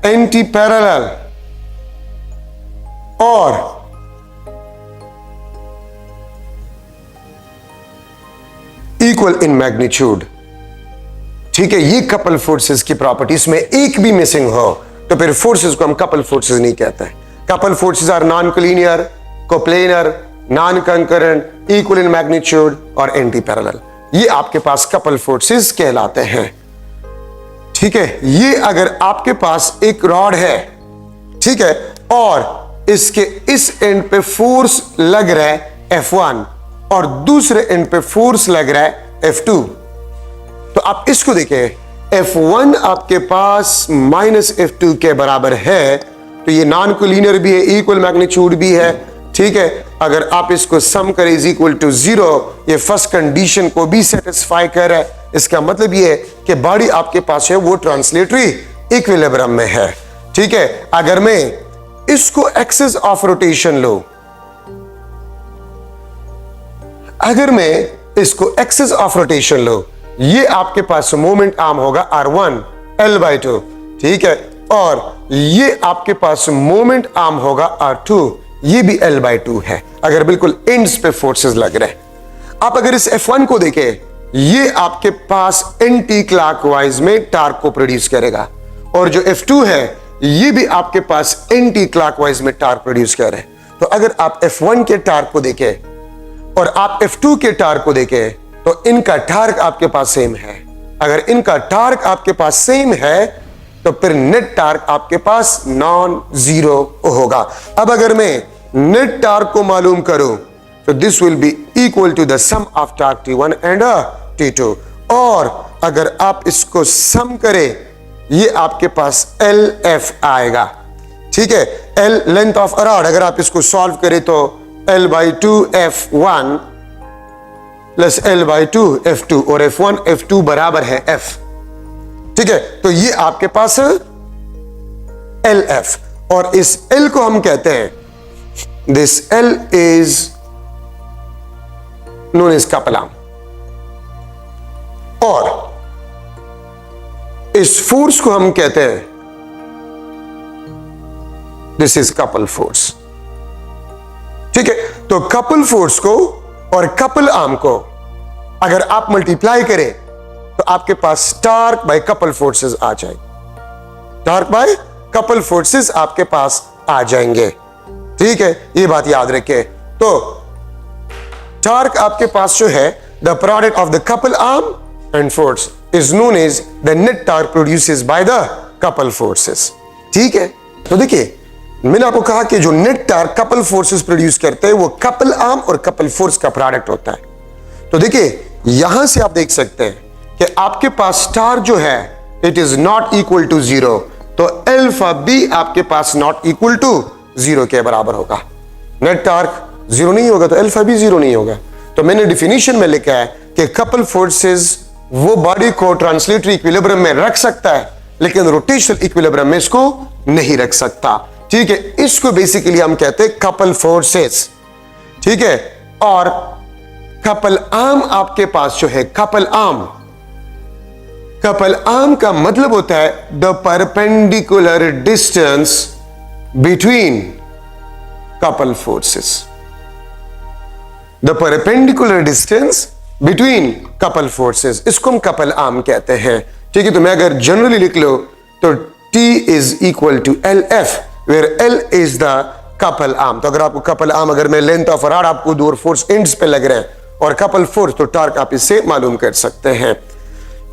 anti-parallel और equal in magnitude. ठीक है, ये couple forces की प्रॉपर्टीज में एक भी मिसिंग हो तो फिर फोर्सेस को हम कपल फोर्सेस नहीं कहते हैं। Couple forces are non collinear, coplanar, non concurrent, equal in magnitude और एंटी पैरेलल। ये आपके पास कपल फोर्सेस कहलाते हैं। ठीक है, ये अगर आपके पास एक रॉड है, ठीक है, और इसके इस एंड पे फोर्स लग रहा है F1 और दूसरे एंड पे फोर्स लग रहा है F2, तो आप इसको देखें, F1 आपके पास माइनस F2 के बराबर है, तो ये नॉन कोलिनियर भी है, इक्वल मैग्नीट्यूड भी है। ठीक है, अगर आप इसको सम करें इज इक्वल टू 0, ये फर्स्ट कंडीशन को भी सेटिस्फाई कर रहा है। इसका मतलब ये है कि बॉडी आपके पास है वो ट्रांसलेटरी इक्विलिब्रियम में है। ठीक है, अगर मैं इसको एक्सिस ऑफ रोटेशन लो, अगर मैं इसको एक्सिस ऑफ रोटेशन लो, ये आपके पास मोमेंट आर्म होगा R1 L/2, ठीक है, और ये आपके पास मोमेंट आर्म होगा R2, ये भी L/2 है। अगर बिल्कुल एंड्स पे फोर्सेस लग रहे हैं। आप अगर इस F1 को देखें, ये आपके पास एंटी क्लॉकवाइज में टार्क को प्रोड्यूस करेगा, और जो F2 है ये भी आपके पास एंटी क्लॉकवाइज में टार्क प्रोड्यूस कर रहे हैं। तो अगर आप F1 के टार्क को देखें और आप F2 के टार्क को देखें तो इनका टार्क आपके पास सेम है। अगर इनका टार्क आपके पास सेम है तो फिर नेट टार्क आपके पास नॉन जीरो होगा। अब अगर मैं नेट टार्क को मालूम करूं तो this will be equal to the sum of torque T1 and T2, और अगर आप इसको सम करें ये आपके पास LF आएगा। ठीक है, L length of a rod, अगर आप इसको सॉल्व करें तो L/2 F1 plus L/2 F2, और F1 F2 बराबर है F। ठीक है, तो ये आपके पास LF, और इस L को हम कहते हैं, this L is known as couple arm, और इस फोर्स को हम कहते हैं दिस इज कपल फोर्स। ठीक है, तो कपल फोर्स को और कपल आर्म को अगर आप मल्टीप्लाई करें तो आपके पास टार्क बाय कपल फोर्सेस आ जाएंगे। टार्क बाय कपल फोर्सेस आपके पास आ जाएंगे। ठीक है, ये बात याद रखें। तो टार्क आपके पास जो है, the product of the couple arm and force is known as the net torque produces by the couple forces. ठीक है, तो देखिए मैंने आपको कहा कि जो net torque couple forces produce करते हैं वो कपल आर्म और कपल फोर्स का प्रोडक्ट होता है। तो देखिए यहां से आप देख सकते हैं कि आपके पास टार्क जो है it is not equal to 0, तो अल्फा बी आपके पास नॉट इक्वल टू 0 के बराबर होगा। नेट टार्क 0 नहीं होगा तो अल्फा बी 0 नहीं होगा। तो मैंने डिफिनीशन में लिखा है कि कपल फोर्सेस वो बॉडी को ट्रांसलेटरी इक्विलिब्रियम में रख सकता है, लेकिन रोटेशनल इक्विलिब्रियम में इसको नहीं रख सकता। ठीक है, इसको बेसिकली हम कहते हैं कपल फोर्सेस। ठीक है, और कपल आर्म आपके पास जो है, कपल आर्म का मतलब होता है the perpendicular distance between couple forces. The perpendicular distance between couple forces, इसको हम couple arm कहते हैं। ठीक है, तो मैं अगर जनरली लिख लो तो T is equal to LF, where L is the couple arm। तो अगर आपको couple arm, अगर मैं लेंथ ऑफ रॉड आपको दो फोर्स एंड्स पे लग रहे हैं और couple force, तो टॉर्क आप इससे मालूम कर सकते हैं।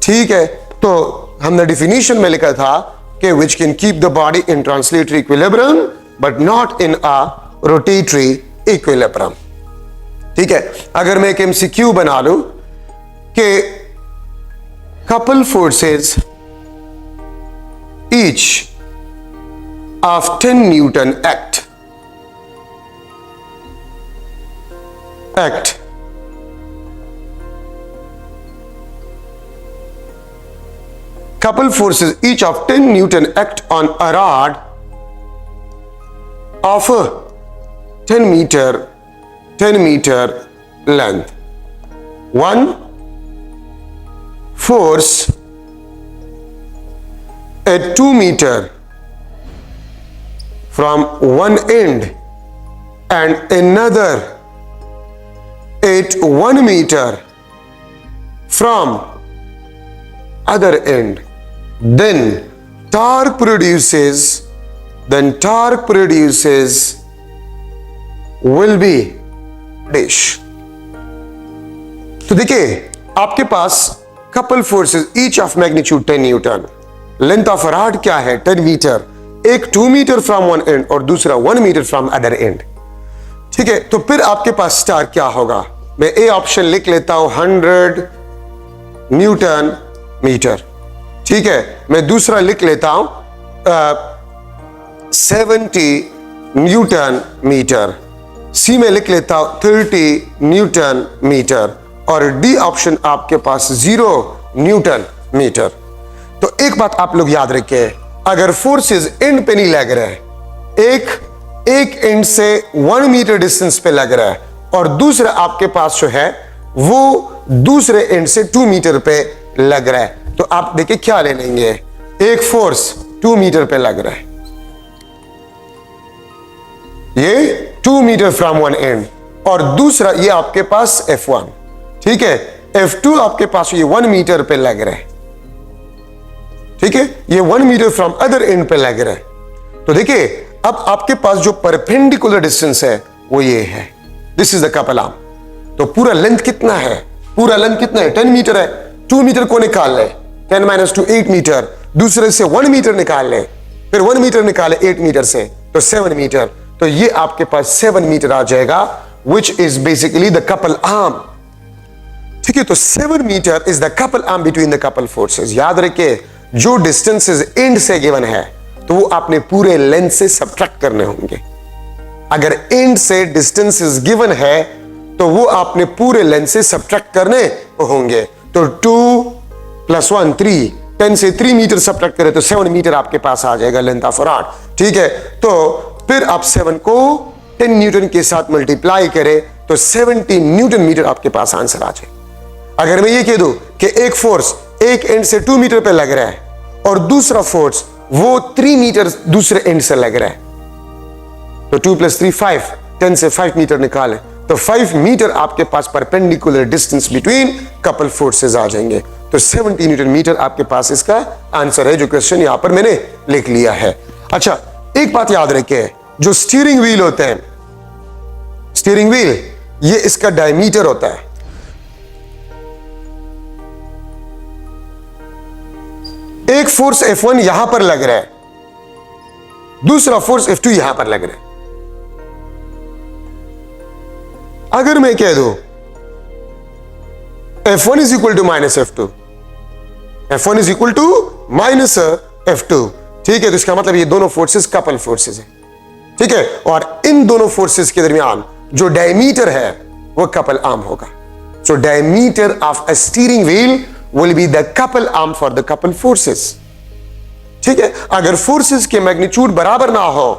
ठीक है, तो हमने डिफिनीशन में लिखा था कि which can keep the body in translatory equilibrium but not in a rotatory equilibrium। ठीक है, अगर मैं एक MCQ बना लूं कि couple forces each of 10 Newton act couple forces each of 10 Newton act on a rod of a 10 meter length. One force at 2 meter from one end and another at 1 meter from other end, then torque produces will be dash। तो देखिए आपके पास couple forces each of magnitude 10 Newton, length of rod क्या है 10 metre, एक 2 metre from one and और दूसरा 1 metre from other and. ठीक है, तो फिर आपके पास स्टार क्या होगा, मैं ए ऑप्शन लिख लेता हूं 100 न्यूटन मीटर। ठीक है, मैं दूसरा लिख लेता हूं 70 न्यूटन मीटर, सी में लिख लेता हूं 30 न्यूटन मीटर और डी ऑप्शन आपके पास 0 न्यूटन मीटर। तो एक बात आप लोग याद रखें, अगर फोर्सेस एंड पे नहीं लग रहे, एक एंड से 1 मीटर डिस्टेंस पे लग रहा है और दूसरा आपके पास जो है वो दूसरे एंड से 2 मीटर पे लग रहा है, तो आप देखिए क्या ले लेंगे, एक फोर्स 2 मीटर पे लग रहा है, ये 2 मीटर फ्रॉम वन एंड और दूसरा ये आपके पास F1। ठीक है, F2 आपके पास ये 1 मीटर पे लग रहा है। ठीक है, ये 1 मीटर फ्रॉम अदर एंड पे लग रहा है। तो देखिए अब आपके पास जो परपेंडिकुलर डिस्टेंस है वो ये है, this is the couple arm. तो पूरा लेंथ कितना है, पूरा लेंथ कितना है 10 मीटर है, 2 मीटर को निकाल ले 10 - 2 8 मीटर, दूसरे से 1 मीटर निकाल ले, फिर 1 मीटर निकाले 8 मीटर से तो 7 मीटर, तो ये आपके पास 7 मीटर आ जाएगा, which is basically the couple arm. ठीक है, तो 7 metre is the couple arm between the couple forces. याद रखिए जो डिस्टेंसेस एंड से गिवन है तो वो आपने पूरे लेंथ से सब्ट्रैक्ट करने होंगे। अगर एंड से डिस्टेंसेस गिवन है तो वो आपने पूरे लेंथ से सब्ट्रैक्ट करने होंगे। तो 2 + 1 3, 10 से 3 मीटर सब्ट्रैक्ट करें तो 7 मीटर आपके पास आ जाएगा लेंथ ऑफ रॉड। ठीक है, तो फिर आप 7 को 10 न्यूटन के साथ मल्टीप्लाई करें तो 70 न्यूटन मीटर आपके पास आंसर आ जाए। अगर मैं ये कह दूं कि एक फोर्स एक एंड से 2 मीटर पे लग रहा है और दूसरा फोर्स वो 3 मीटर दूसरे एंड से लग रहा है, तो 2 + 3 5, 10 से 5 मीटर निकालें तो 5 मीटर आपके पास perpendicular distance between couple forces आ जाएंगे। तो 70 न्यूटन मीटर आपके पास इसका आंसर है, जो क्वेश्चन यहां पर मैंने लिख लिया है। अच्छा, एक बात याद रखें, जो स्टीयरिंग व्हील होते हैं, स्टीयरिंग व्हील ये इसका डायमीटर होता है। एक फोर्स F1 यहां पर लग रहा है, दूसरा फोर्स F2 यहां पर लग रहा है। अगर मैं कह दूं F1 is equal to -F2, F1 is equal to -F2, ठीक है, तो इसका मतलब ये दोनों फोर्सेस कपल फोर्सेस है। ठीक है, और इन दोनों फोर्सेस के दरमियान जो डायमीटर है वो कपल आर्म होगा। So diameter of a steering wheel will be the couple arm for the couple forces। ठीक है, अगर फोर्सेस के मैग्नीट्यूड बराबर ना हो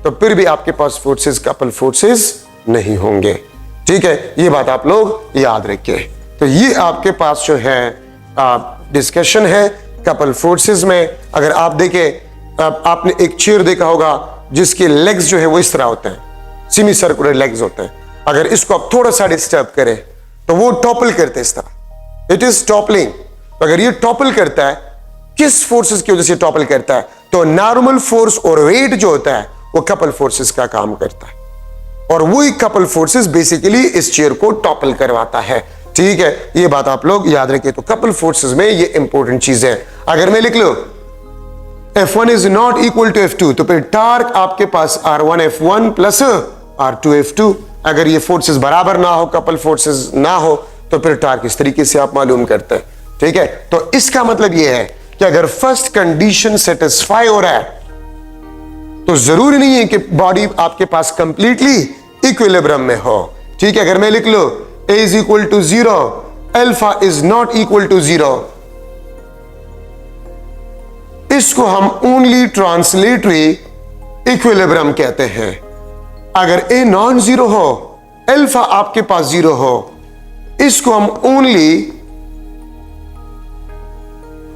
तो फिर भी आपके पास फोर्सेस कपल फोर्सेस नहीं होंगे। ठीक है, ये बात आप लोग याद रखिए। तो ये आपके पास जो है डिस्कशन है कपल फोर्सेस में। अगर आप देखें, आपने एक चेयर देखा होगा जिसके लेग्स जो है वो इस तरह होते हैं, सेमी सर्कुलर लेग्स होते हैं। अगर इसको आप थोड़ा सा डिस्टर्ब करें तो वो टॉपल करते हैं इस तरह, इट इज टॉपलिंग। तो अगर ये टॉपल करता है, किस फोर्सेस की वजह से टॉपल करता है? तो नॉर्मल फोर्स और वेट जो होता है वो कपल फोर्सेस का काम करता है, और वही कपल फोर्सेस बेसिकली इस चेयर को टॉपल करवाता है। ठीक है, ये बात आप लोग याद रखिए। तो कपल फोर्सेस में ये इंपॉर्टेंट चीज है। अगर मैं लिख लो F1 is not equal to F2, तो फिर टार्क आपके पास R1 F1 plus R2 F2। अगर ये फोर्सेस बराबर ना हो, कपल फोर्सेस ना हो, तो फिर टार्क इस तरीके से आप मालूम करते हैं। ठीक है, तो इसका मतलब ये है कि अगर फर्स्ट कंडीशन सेटिस्फाई हो रहा है तो जरूरी नहीं है कि बॉडी आपके पास कंप्लीटली इक्विलिब्रियम में हो। ठीक है, अगर मैं लिख लो A is equal to 0, alpha is not equal to 0, इसको हम ओनली ट्रांसलेटरी इक्विलिब्रियम कहते हैं। अगर A नॉन जीरो हो, अल्फा आपके पास 0 हो, इसको हम ओनली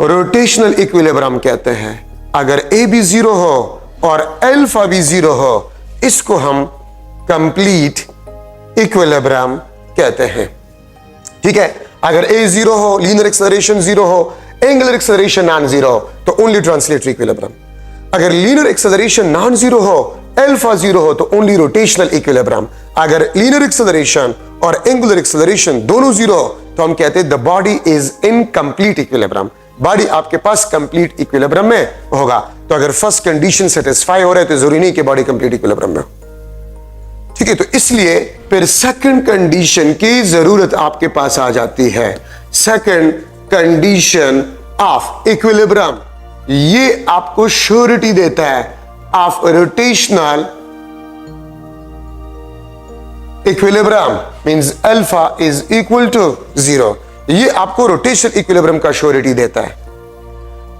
रोटेशनल इक्विलिब्रियम कहते हैं। अगर A भी 0 हो और अल्फा भी 0 हो, इसको हम कंप्लीट इक्विलिब्रियम कहते हैं। ठीक है, अगर A 0 हो, लीनियर एक्सेलरेशन 0 हो, एंगुलर एक्सेलरेशन नॉन जीरो, तो ओनली ट्रांसलेटरी इक्विलिब्रियम। अगर लीनियर एक्सेलरेशन नॉन जीरो हो, अल्फा 0 हो, तो ओनली रोटेशनल इक्विलिब्रियम। अगर लीनियर एक्सेलरेशन और एंगुलर एक्सेलरेशन दोनों 0 हो, तो हम कहते हैं the body is in complete equilibrium. Body आपके पास कंप्लीट इक्विलिब्रियम में होगा। तो अगर फर्स्ट कंडीशन सेटिस्फाई हो रहा है तो जरूरी नहीं कि बॉडी कंप्लीट इक्विलिब्रियम में हो। ठीक है, तो इसलिए फिर सेकंड कंडीशन की जरूरत आपके पास आ जाती है। सेकंड कंडीशन ऑफ इक्विलिब्रियम, ये आपको श्योरिटी देता है of rotational equilibrium, means alpha is equal to 0। ये आपको रोटेशनल इक्विलिब्रियम का श्योरिटी देता है।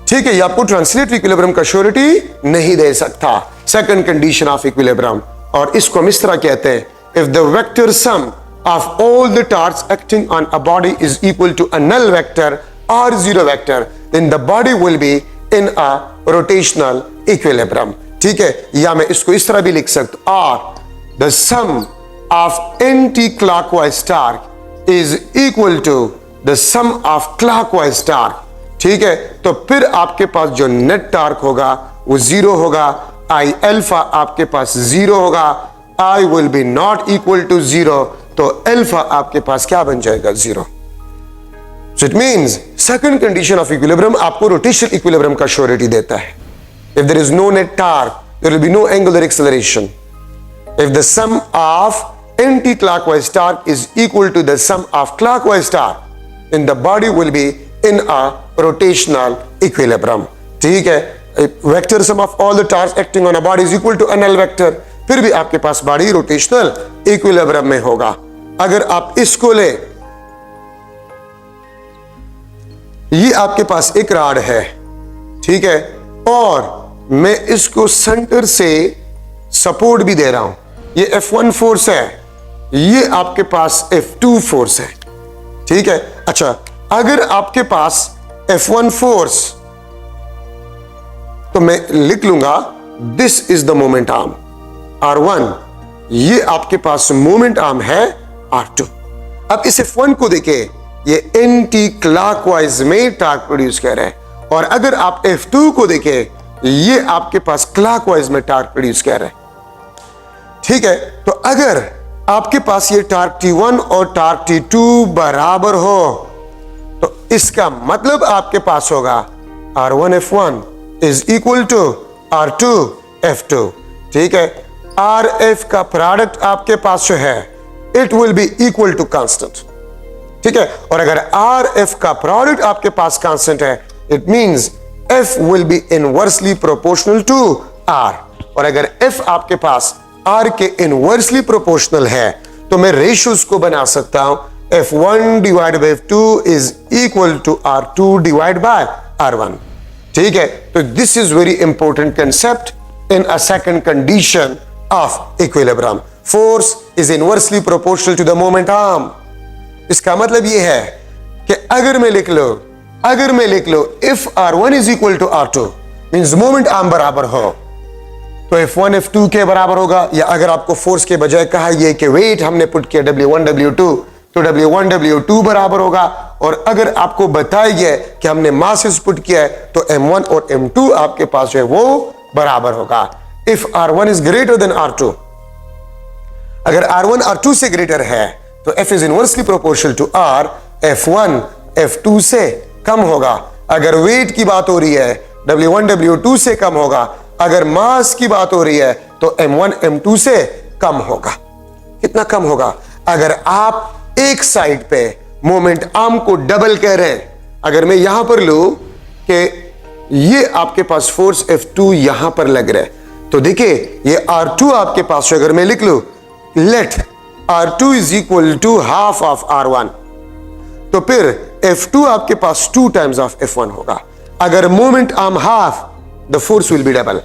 ठीक है, ये आपको ट्रांसलेटरी इक्विलिब्रियम का श्योरिटी नहीं दे सकता। सेकंड कंडीशन ऑफ इक्विलिब्रियम, और इसको हम इस तरह कहते हैं, if the vector sum of all the torques acting on a body is equal to a null vector or zero vector, then the body will be in a rotational equilibrium. ठीक है, या मैं इसको इस तरह भी लिख सकता हूं, or the sum of anti-clockwise torque is equal to the sum of clockwise torque. ठीक है, तो फिर आपके पास जो नेट टार्क होगा वो 0 होगा, I अल्फा आपके पास 0 होगा, I will be not equal to 0, तो अल्फा आपके पास क्या बन जाएगा? 0। So it means second condition of equilibrium आपको rotational equilibrium का श्योरिटी देता है। If there is no net torque, there will be no angular acceleration. If the sum of anti-clockwise torque is equal to the sum of clockwise torque, then the body will be in a rotational equilibrium. ठीक है, vector sum of all the torques acting on a body is equal to a null vector, फिर भी आपके पास body rotational equilibrium में होगा। अगर आप इसको ले, ये आपके पास एक रॉड है, ठीक है, और मैं इसको सेंटर से सपोर्ट भी दे रहा हूं, ये F1 फोर्स है, ये आपके पास F2 फोर्स है। ठीक है, अच्छा, अगर आपके पास F1 फोर्स, तो मैं लिख लूंगा this is the moment arm R1, ये आपके पास मोमेंट आर्म है R2। अब इस F1 को देखे, ये एंटी क्लॉकवाइज में टॉर्क प्रोड्यूस कर रहा है, और अगर आप F2 को देखे, ये आपके पास क्लॉकवाइज में टॉर्क प्रोड्यूस कर रहा है। ठीक है, तो अगर आपके पास ये टॉर्क T1 और टॉर्क T2 बराबर हो, तो इसका मतलब आपके पास होगा R1 F1 is equal to R2 F2। ठीक है, आर एफ का प्रोडक्ट आपके पास जो है, it will be equal to constant. ठीक है, और अगर आर एफ का प्रोडक्ट आपके पास कांस्टेंट है, it means F will be inversely proportional to R, और अगर एफ आपके पास आर के इनवर्सली प्रोपोर्शनल है, तो मैं रेशियोज को बना सकता हूं, F1 divide by F2 is equal to R2 divide by R1। ठीक है, तो this is very important concept in a second condition of equilibrium. Force is inversely proportional to the moment arm. इसका मतलब ये है कि अगर मैं लिख लो if R1 is equal to R2 means moment arm बराबर हो, तो F1 F2 के बराबर होगा, या अगर आपको फोर्स के बजाय कहा यह कि वेट हमने पुट किया W1 W2, तो W1 W2 बराबर होगा। और अगर आपको बताया गया कि हमने मासेस पुट किया है तो M1 और M2 आपके पास जो है वो बराबर होगा। If R1 is greater than R2, अगर R1 R2 से ग्रेटर है तो F is inversely proportional to R, F1 F2 से कम होगा। अगर वेट की बात हो रही है W1 W2 से कम होगा। अगर मास की बात हो रही है तो M1 M2 से कम होगा। कितना कम होगा? अगर आप एक साइड पे मोमेंट आर्म को डबल कह रहे हैं, अगर मैं यहां पर लू कि ये आपके पास फोर्स F2 यहां पर लग रहा है, तो देखिए ये R2 आपके पास, अगर मैं लिख लू let R2 is equal to half of R1, तो फिर F2 आपके पास 2 टाइम्स ऑफ F1 होगा। अगर moment arm half, the force will be double.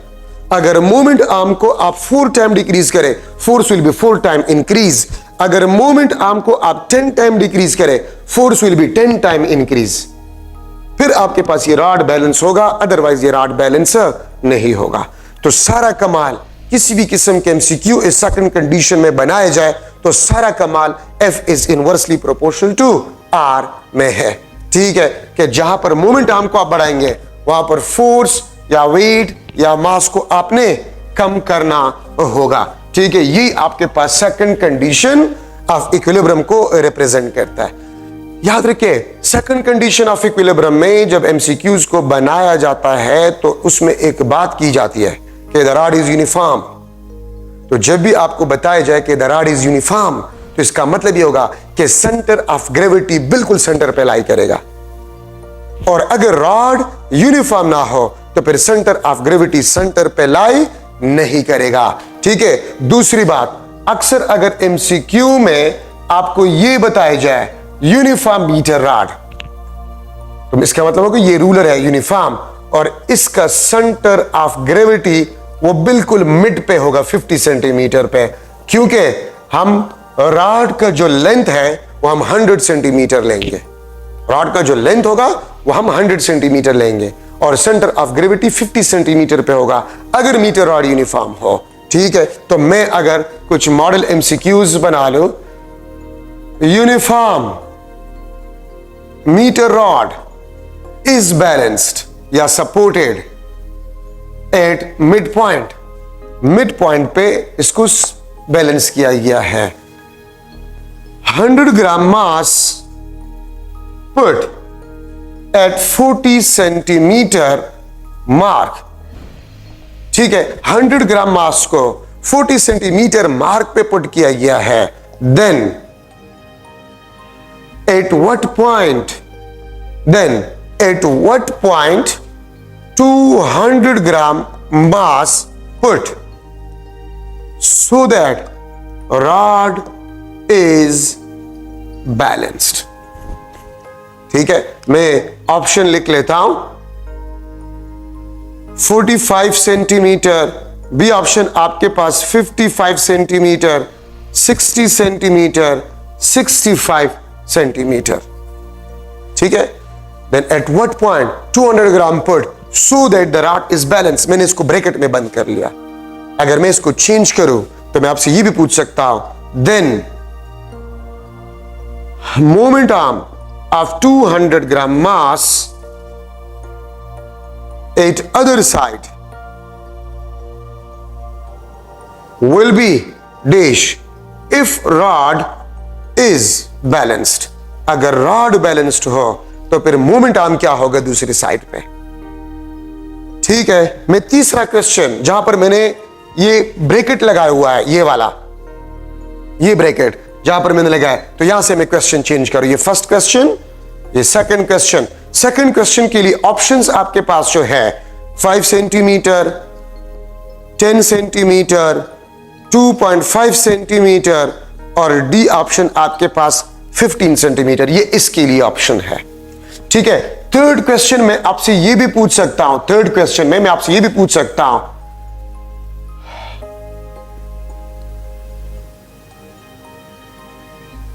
अगर मोमेंट आर्म को आप 4 टाइम डिक्रीज करें, force will be 4 time increase. अगर मोमेंट आर्म को आप 10 टाइम डिक्रीज करें, force will be 10 time increase. फिर आपके पास ये रॉड बैलेंस होगा, अदरवाइज ये रॉड बैलेंस नहीं होगा। तो सारा कमाल किसी भी किस्म के एमसीक्यू इस सेकंड कंडीशन में बनाया जाए तो सारा कमाल F is inversely proportional to R में है। ठीक है, कि जहां पर मोमेंट आर्म को आप बढ़ाएंगे वहां पर फोर्स या वेट या मास को आपने कम करना होगा। ठीक है, ये आपके पास सेकंड कंडीशन ऑफ इक्विलिब्रियम को रिप्रेजेंट करता है। याद रखिए, सेकंड कंडीशन ऑफ इक्विलिब्रियम में जब एमसीक्यूज को बनाया जाता है तो उसमें एक बात की जाती है कि द रॉड इज यूनिफॉर्म। तो जब भी आपको बताया जाए कि द रॉड इज यूनिफॉर्म, तो इसका मतलब ये होगा कि सेंटर ऑफ ग्रेविटी बिल्कुल सेंटर पे लाई करेगा। और अगर रॉड यूनिफॉर्म ना हो तो फिर सेंटर ऑफ ग्रेविटी सेंटर पे लाई नहीं करेगा। ठीक है, दूसरी बात, अक्सर अगर एमसीक्यू में आपको यह बताया जाए यूनिफॉर्म मीटर रॉड, तो इसका मतलब होगा ये रूलर है यूनिफॉर्म और इसका सेंटर ऑफ ग्रेविटी वो बिल्कुल मिड पे होगा 50 सेंटीमीटर पे, क्योंकि हम रॉड का जो लेंथ है वो हम 100 सेंटीमीटर लेंगे। रॉड का जो लेंथ होगा वो हम 100 सेंटीमीटर लेंगे और सेंटर ऑफ ग्रेविटी 50 सेंटीमीटर पे होगा अगर मीटर रॉड यूनिफॉर्म हो। ठीक है, तो मैं अगर कुछ मॉडल एमसीक्यूज बना लूं, uniform metre rod is balanced या supported at mid point, mid point पे इसको बैलेंस किया गया है। 100 gram mass put at 40 centimetre mark. ठीक है, 100 ग्राम मास को 40 सेंटीमीटर मार्क पे पुट किया गया है। Then at what point 200 gram mass put so that rod is balanced। ठीक है, मैं ऑप्शन लिख लेता हूं, 45 सेंटीमीटर, बी ऑप्शन आपके पास 55 सेंटीमीटर, 60 सेंटीमीटर, 65 सेंटीमीटर। ठीक है, then at what point 200 gram put so that the rod is balanced। मैंने इसको ब्रैकेट में बंद कर लिया। अगर मैं इसको चेंज करूं तो मैं आपसे ये भी पूछ सकता हूं, then moment arm of 200 gram mass at other side will be dash if rod is balanced। अगर रॉड बैलेंस्ड हो तो फिर मोमेंट आर्म क्या होगा दूसरी साइड पे। ठीक है, मैं तीसरा क्वेश्चन जहां पर मैंने ये ब्रैकेट लगाया हुआ है, ये वाला, ये ब्रैकेट जहां पर मैंने लगाया, तो यहां से मैं क्वेश्चन चेंज करूं। ये फर्स्ट क्वेश्चन, ये सेकंड क्वेश्चन। सेकंड क्वेश्चन के लिए ऑप्शंस आपके पास जो है 5 सेंटीमीटर, 10 सेंटीमीटर, 2.5 सेंटीमीटर और डी ऑप्शन आपके पास 15 सेंटीमीटर, ये इसके लिए ऑप्शन है। ठीक है, थर्ड क्वेश्चन में आपसे ये भी पूछ सकता हूं, थर्ड क्वेश्चन में मैं आपसे ये भी पूछ सकता हूं,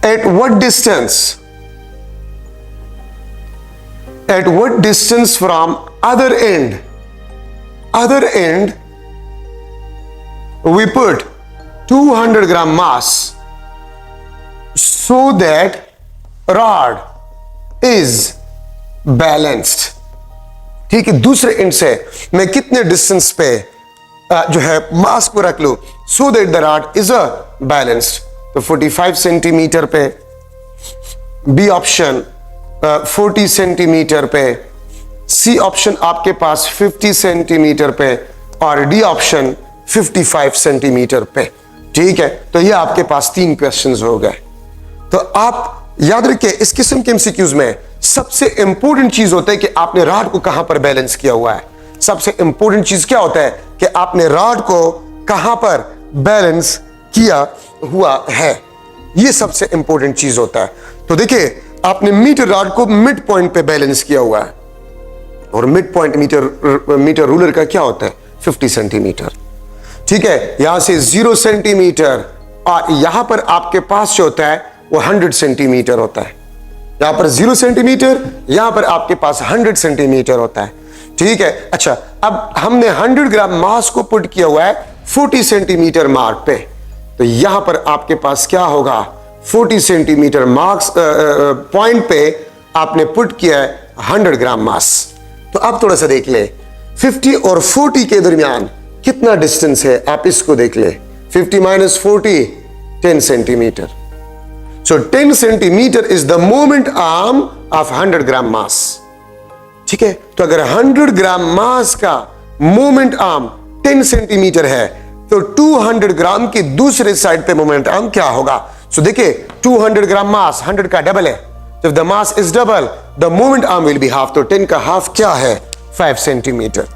at what distance from other and we put 200 gram mass so that rod is balanced. ठीक है, दूसरे एंड से मैं कितने डिस्टेंस पे जो है मास को रख लूं so that the rod is a balanced. तो 45 सेंटीमीटर पे, बी ऑप्शन 40 सेंटीमीटर पे, सी ऑप्शन आपके पास 50 सेंटीमीटर पे और डी ऑप्शन 55 सेंटीमीटर पे. ठीक है, तो ये आपके पास 3 क्वेश्चंस हो गए. तो आप याद रखिए इस किस्म के एमसीक्यूज में सबसे इंपॉर्टेंट चीज होता है कि आपने रॉड को कहां पर बैलेंस किया हुआ है. सबसे इंपॉर्टेंट चीज क्या होता है कि आपने रॉड को कहां पर बैलेंस किया हुआ है. यह सबसे इंपॉर्टेंट चीज होता है. तो देखिए आपने मीटर रॉड को मिड पॉइंट पे बैलेंस किया हुआ है और मिड पॉइंट मीटर रूलर का क्या होता है 50 सेंटीमीटर. ठीक है, यहां से 0 सेंटीमीटर और यहां पर आपके पास जो होता है वो 100 सेंटीमीटर होता है. यहां पर 0 सेंटीमीटर, यहां पर आपके पास 100 सेंटीमीटर होता है. ठीक है, अच्छा अब हमने 100 ग्राम मास को पुट किया हुआ है 40 सेंटीमीटर मार्क पे. तो यहां पर आपके पास क्या होगा 40 सेंटीमीटर मार्क्स पॉइंट पे आपने पुट किया है 100 ग्राम मास. तो आप थोड़ा सा देख ले 50 और 40 के दरमियान कितना डिस्टेंस है, आप इसको देख ले. 50 minus 40 10 centimetre. So 10 centimetre is the moment arm of 100 gram मास. ठीक है, तो अगर 100 ग्राम मास का मोमेंट आर्म 10 सेंटीमीटर है तो 200 ग्राम की दूसरे साइड पे मोमेंट आर्म क्या होगा. सो देखिए 200 ग्राम मास 100 का डबल है. If the mass is double, the moment arm will be half. तो 10 का हाफ क्या है 5 सेंटीमीटर.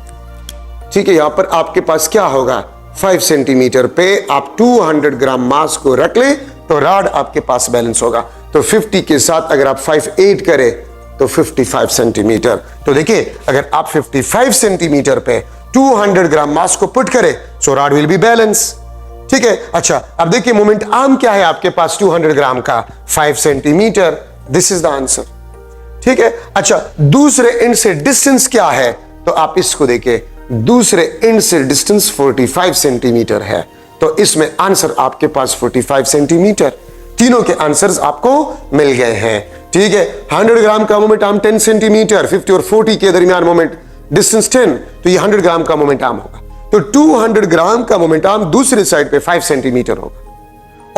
ठीक है, यहां पर आपके पास क्या होगा 5 सेंटीमीटर पे आप 200 ग्राम मास को रख ले तो रॉड आपके पास बैलेंस होगा. तो 50 के साथ अगर आप 5 ऐड करें तो 55 सेंटीमीटर. तो देखिए अगर आप 55 सेंटीमीटर पे 200 ग्राम मास को पुट करें सो रॉड विल बी बैलेंस. ठीक है, अच्छा अब देखिए मोमेंट आर्म क्या है आपके पास 200 ग्राम का 5 centimetre. This is the answer. ठीक है, अच्छा दूसरे एंड से डिस्टेंस क्या है तो आप इसको देखिए दूसरे एंड से डिस्टेंस 45 सेंटीमीटर है. तो इसमें आंसर आपके पास 45 सेंटीमीटर. तीनों के आंसर्स आपको मिल गए हैं. ठीक है, 100 ग्राम का मोमेंट आर्म 10 सेंटीमीटर, 50 और 40 के दरमियान मोमेंट डिस्टेंस 10, तो ये 100 ग्राम का मोमेंट आर्म होगा. तो 200 ग्राम का मोमेंट आर्म दूसरे साइड पे 5 सेंटीमीटर होगा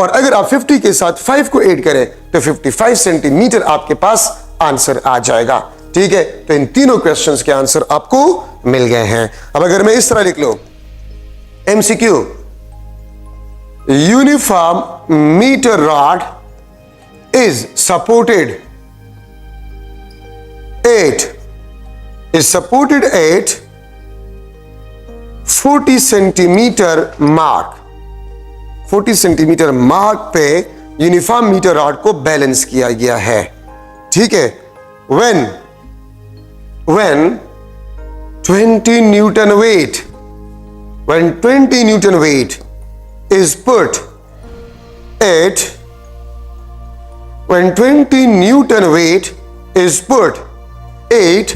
और अगर आप 50 के साथ 5 को ऐड करें तो 55 सेंटीमीटर आपके पास आंसर आ जाएगा. ठीक है, तो इन तीनों क्वेश्चंस के आंसर आपको मिल गए हैं. अब अगर मैं इस तरह लिख लो MCQ, uniform metre rod is supported at 40 centimetre mark. 40 centimetre mark पे यूनिफॉर्म मीटर रॉड को बैलेंस किया गया है. ठीक है, when 20 newton weight, when 20 newton weight is put at, when 20 Newton weight is put at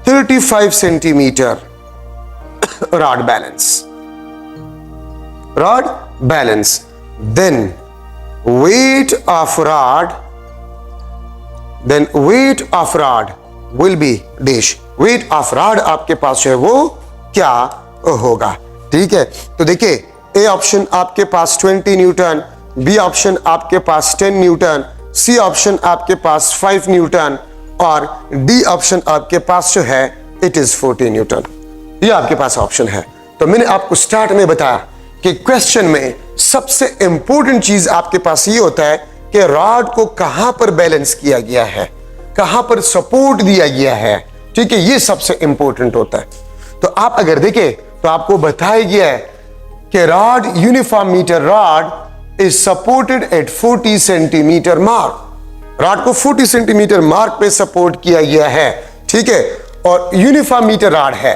35 centimeter rod balance, then weight of rod will be dash. weight of rod आपके पास है वो क्या होगा. ठीक है, तो देखिए ए ऑप्शन आपके पास 20 न्यूटन, बी ऑप्शन आपके पास 10 न्यूटन, सी ऑप्शन आपके पास 5 न्यूटन और डी ऑप्शन आपके पास जो है इट इज 40 न्यूटन. ये आपके पास ऑप्शन है. तो मैंने आपको स्टार्ट में बताया कि क्वेश्चन में सबसे इंपॉर्टेंट चीज आपके पास ये होता है कि रॉड को कहां पर बैलेंस किया गया है, कहां पर सपोर्ट दिया गया है. ठीक है, ये सबसे इंपॉर्टेंट होता है. तो आप अगर देखें तो आपको बताया गया है कि rod uniform metre rod is supported at 40 centimetre mark. Rod को 40 सेंटीमीटर मार्क पे सपोर्ट किया गया है. ठीक है, और यूनिफॉर्म मीटर रॉड है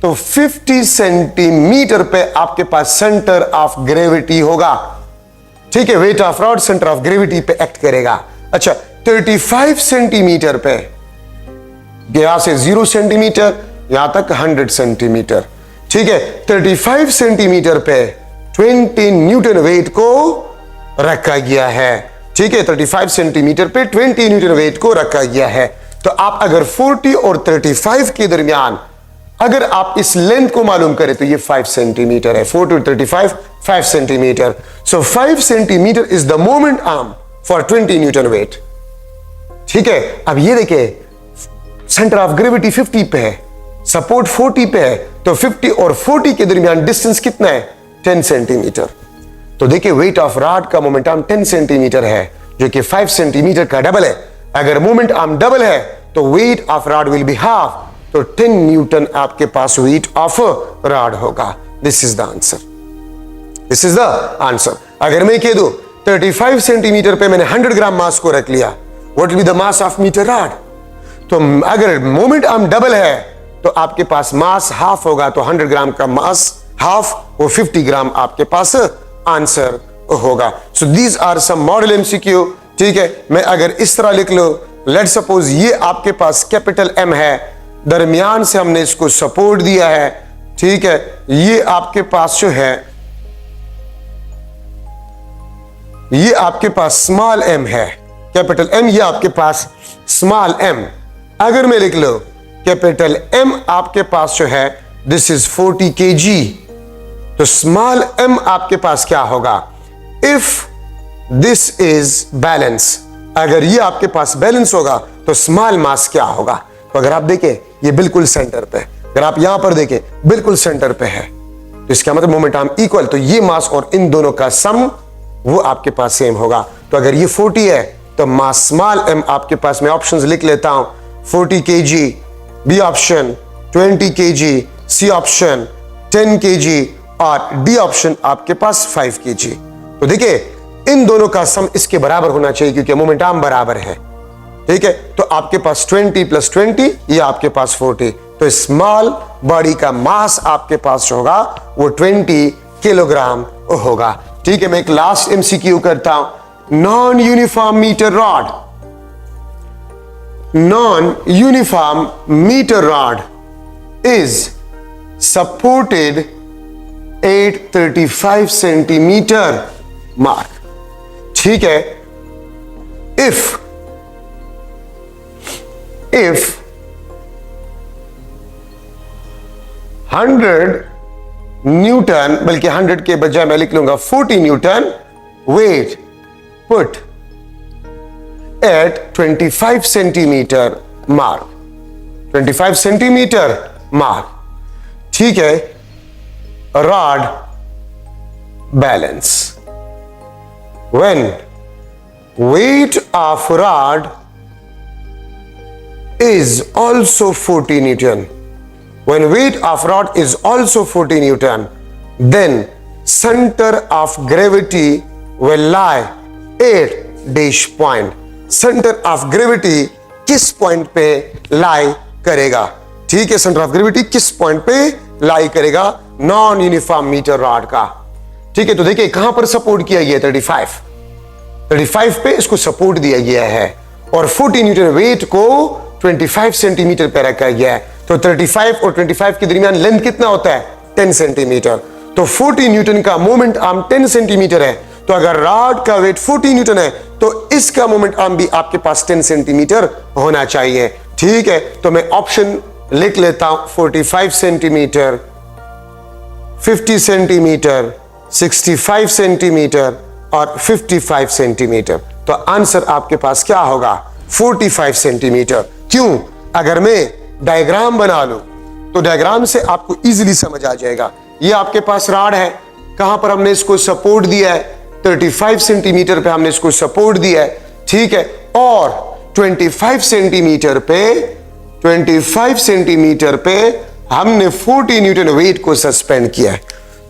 तो 50 सेंटीमीटर पे आपके पास सेंटर ऑफ ग्रेविटी होगा. ठीक है, weight of rod centre of gravity पे एक्ट करेगा. अच्छा 35 सेंटीमीटर पे यहां से 0 सेंटीमीटर यहां तक 100 सेंटीमीटर. ठीक है, 35 सेंटीमीटर पे 20 न्यूटन वेट को रखा गया है। ठीक है, 35 सेंटीमीटर पे 20 न्यूटन वेट को रखा गया है। तो आप अगर 40 और 35 के दरमियान अगर आप इस लेंथ को मालूम करें तो ये 5 सेंटीमीटर है। 40 और 35 5 centimetre. So 5 centimetre is the moment arm for 20 Newton wait. ठीक है, अब ये देखिए सेंटर ऑफ ग्रेविटी 50 पे है, सपोर्ट 40 पे है, तो 50 और 40 के दरमियान डिस्टेंस कितना है? 10 सेंटीमीटर। तो देखिए वेट ऑफ रॉड का मोमेंट आर्म 10 सेंटीमीटर है, जो कि 5 सेंटीमीटर का डबल है। अगर मोमेंट आर्म डबल है तो weight of rod will be half, तो 10 न्यूटन आपके पास वेट ऑफ रॉड होगा। This is the answer, this is the answer. अगर मैं कह दूं 35 सेंटीमीटर पे मैंने 100 ग्राम मास को रख लिया, what will be the mass of metre rod? तो अगर मोमेंट आर्म डबल है तो आपके पास मास हाफ होगा, तो 100 ग्राम का मास हाफ, वो 50 ग्राम आपके पास आंसर होगा। So these are some model MCQ. ठीक है, मैं अगर इस तरह लिख लो, लेट सपोज ये आपके पास कैपिटल एम है, दरमियान से हमने इसको सपोर्ट दिया है। ठीक है, ये आपके पास जो है ये आपके पास स्मॉल एम है, कैपिटल एम, ये आपके पास स्मॉल एम। अगर मैं लिख लो कैपिटल एम आपके पास जो है दिस इज 40 kg, तो स्मॉल एम आपके पास क्या होगा? इफ दिस इज बैलेंस, अगर ये आपके पास बैलेंस होगा तो स्मॉल मास क्या होगा? तो अगर आप देखें ये बिल्कुल सेंटर पे, अगर आप यहां पर देखें बिल्कुल सेंटर पे है, तो इसका मतलब मोमेंट आर्म इक्वल, तो ये मास और इन दोनों का सम वो आपके पास सेम होगा। तो अगर ये 40 है तो मास स्मॉल एम आपके पास, मैं ऑप्शंस लिख लेता हूं, 40 kg, B option 20 kg, C option 10 kg और डी ऑप्शन आपके पास 5 kg। तो देखिए इन दोनों का सम इसके बराबर होना चाहिए क्योंकि मोमेंट आर्म बराबर है। ठीक है, तो आपके पास 20 + 20, ये आपके पास 40, तो स्मॉल बॉडी का मास आपके पास जो होगा वो 20 किलोग्राम होगा। ठीक है, मैं एक लास्ट एमसीक्यू करता हूं। Non uniform metre rod, non-uniform meter rod is supported at 35 centimeter mark. ठीक है, if 100 न्यूटन, बल्कि 100 के बजाय मैं लिख लूंगा 40 Newton weight put at 25 centimeter mark, 25 centimeter mark. ठीक है, rod balance, when weight of rod is also 40 Newton, when weight of rod is also 40 Newton, then center of gravity will lie at dash point. Centre of gravity किस point पे लाई करेगा? ठीक है, centre of gravity किस point पे लाई करेगा non uniform metre rod का? ठीक है, तो देखिए कहां पर सपोर्ट किया गया? 35 पे इसको सपोर्ट दिया गया है और 40 न्यूटन वेट को 25 सेंटीमीटर पे रखा गया है। तो 35 और 25 के दरमियान लेंथ कितना होता है? 10 सेंटीमीटर। तो 40 न्यूटन का मोमेंट आर्म 10 सेंटीमीटर है, तो अगर रॉड का वेट 40 न्यूटन है तो इसका मोमेंट आर्म भी आपके पास 10 सेंटीमीटर होना चाहिए। ठीक है, तो मैं ऑप्शन लिख लेता हूं 45 सेंटीमीटर, 50 सेंटीमीटर, 65 सेंटीमीटर और 55 सेंटीमीटर। तो आंसर आपके पास क्या होगा? 45 सेंटीमीटर। क्यों? अगर मैं डायग्राम बना लूं तो डायग्राम से आपको इजीली समझ आ जाएगा। ये आपके पास रॉड है, कहां पर हमने इसको सपोर्ट दिया है? 35 सेंटीमीटर पे हमने इसको सपोर्ट दिया है। ठीक है, और 25 सेंटीमीटर पे हमने 40 न्यूटन वेट को सस्पेंड किया है।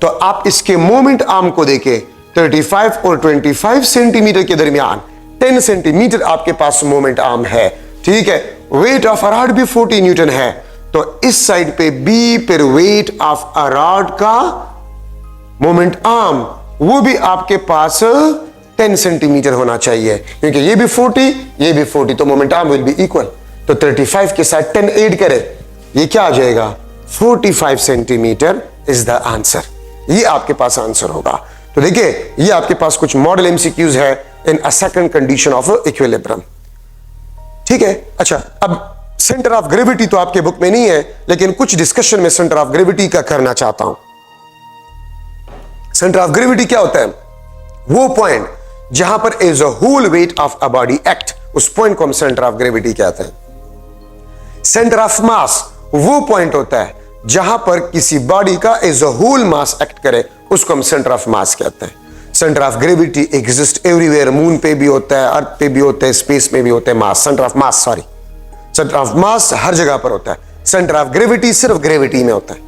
तो आप इसके मोमेंट आर्म को देखें, 35 और 25 सेंटीमीटर के दरमियान 10 सेंटीमीटर आपके पास मोमेंट आर्म है। ठीक है, वेट ऑफ अ रॉड भी 40 न्यूटन है, तो इस साइड पे बी पर वेट ऑफ अ रॉड का मोमेंट आर्म वो भी आपके पास 10 सेंटीमीटर होना चाहिए, क्योंकि ये भी 40 ये भी 40, तो moment arm will be equal. तो 35 के साथ 10 ऐड करें, ये क्या आ जाएगा? 45 सेंटीमीटर इज द आंसर। ये आपके पास आंसर होगा। तो देखिए ये आपके पास कुछ मॉडल एमसीक्यूज है in a second condition of equilibrium. ठीक है, अच्छा अब सेंटर ऑफ ग्रेविटी तो आपके बुक में नहीं है, लेकिन कुछ डिस्कशन में सेंटर ऑफ ग्रेविटी का करना चाहता हूं। सेंटर ऑफ ग्रेविटी क्या होता है? वो पॉइंट जहां पर as a whole weight of a body act, उस पॉइंट को हम सेंटर ऑफ ग्रेविटी कहते हैं। सेंटर ऑफ मास वो पॉइंट होता है जहां पर किसी बॉडी का as a whole mass act करे, उसको हम सेंटर ऑफ मास कहते हैं। Centre of gravity exist everywhere, moon पे भी होता है, अर्थ पे भी होता है, स्पेस में भी होता है। Mass, centre of mass, sorry, centre of mass हर जगह पर होता है। सेंटर ऑफ ग्रेविटी सिर्फ ग्रेविटी में होता है।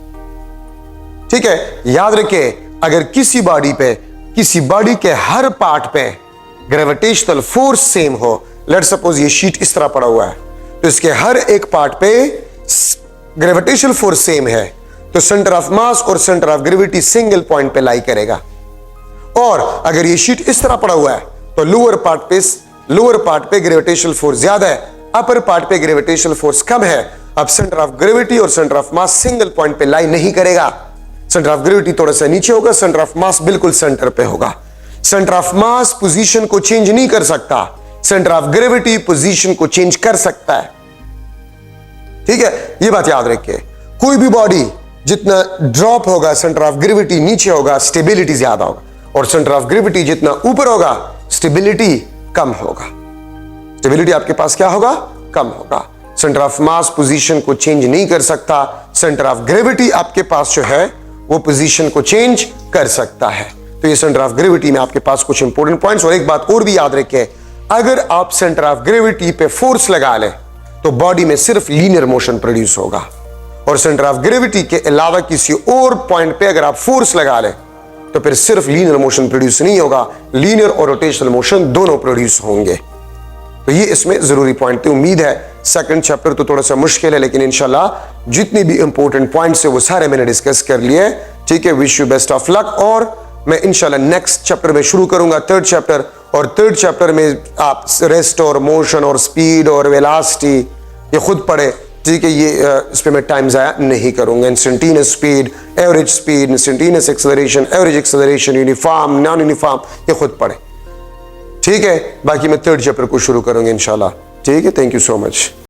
ठीक है, याद रखिए अगर किसी बॉडी पे, किसी बॉडी के हर पार्ट पे ग्रेविटेशनल फोर्स सेम हो, लेट्स सपोज ये शीट इस तरह पड़ा हुआ है, तो इसके हर एक पार्ट पे ग्रेविटेशनल फोर्स सेम है, तो सेंटर ऑफ मास और centre of gravity single point पे लाई करेगा। और अगर ये शीट इस तरह पड़ा हुआ है तो लोअर पार्ट पे ग्रेविटेशनल फोर्स ज्यादा है, अपर पार्ट पे ग्रेविटेशनल फोर्स कम है। अब सेंटर ऑफ ग्रेविटी और centre of mass single point पे लाई नहीं करेगा। सेंटर ऑफ ग्रेविटी थोड़ा सा नीचे होगा, सेंटर ऑफ मास बिल्कुल सेंटर पे होगा। सेंटर ऑफ मास पोजीशन को चेंज नहीं कर सकता, सेंटर ऑफ ग्रेविटी पोजीशन को चेंज कर सकता है। ठीक है, ये बात याद रखिए। कोई भी बॉडी जितना ड्रॉप होगा, सेंटर ऑफ ग्रेविटी नीचे होगा, स्टेबिलिटी ज्यादा होगा, और सेंटर ऑफ ग्रेविटी जितना ऊपर होगा, स्टेबिलिटी कम होगा। स्टेबिलिटी आपके पास क्या होगा? कम होगा। सेंटर ऑफ मास पोजीशन को चेंज नहीं कर सकता, सेंटर ऑफ ग्रेविटी आपके पास जो है वो पोजीशन को चेंज कर सकता है। तो ये सेंटर ऑफ ग्रेविटी में आपके पास कुछ इंपॉर्टेंट पॉइंट्स। और एक बात और भी याद रखें, अगर आप सेंटर ऑफ ग्रेविटी पे फोर्स लगा लें तो बॉडी में सिर्फ लीनियर मोशन प्रोड्यूस होगा, और सेंटर ऑफ ग्रेविटी के अलावा किसी और पॉइंट पे अगर आप फोर्स लगा लें तो फिर सिर्फ लीनियर मोशन प्रोड्यूस नहीं होगा, लीनियर और रोटेशनल मोशन दोनों प्रोड्यूस होंगे। तो ये इसमें जरूरी पॉइंट थे। उम्मीद है सेकंड चैप्टर तो थोड़ा सा मुश्किल है, लेकिन इंशाल्लाह जितने भी इंपॉर्टेंट पॉइंट्स है वो सारे मैंने डिस्कस कर लिए। ठीक है, wish you best of luck. और मैं इंशाल्लाह नेक्स्ट चैप्टर में शुरू करूंगा थर्ड चैप्टर, और थर्ड चैप्टर में आप रेस्ट और मोशन और स्पीड और वेलोसिटी ये खुद पढ़े। ठीक है, ये इस पे मैं टाइम ज़ाया नहीं करूंगा। Instantaneous speed, average speed, instantaneous acceleration, average acceleration, uniform, non uniform, ये खुद पढ़े। ठीक है, बाकी मैं थर्ड चैप्टर को शुरू करूंगा इंशाल्लाह। ठीक है, थैंक यू सो मच।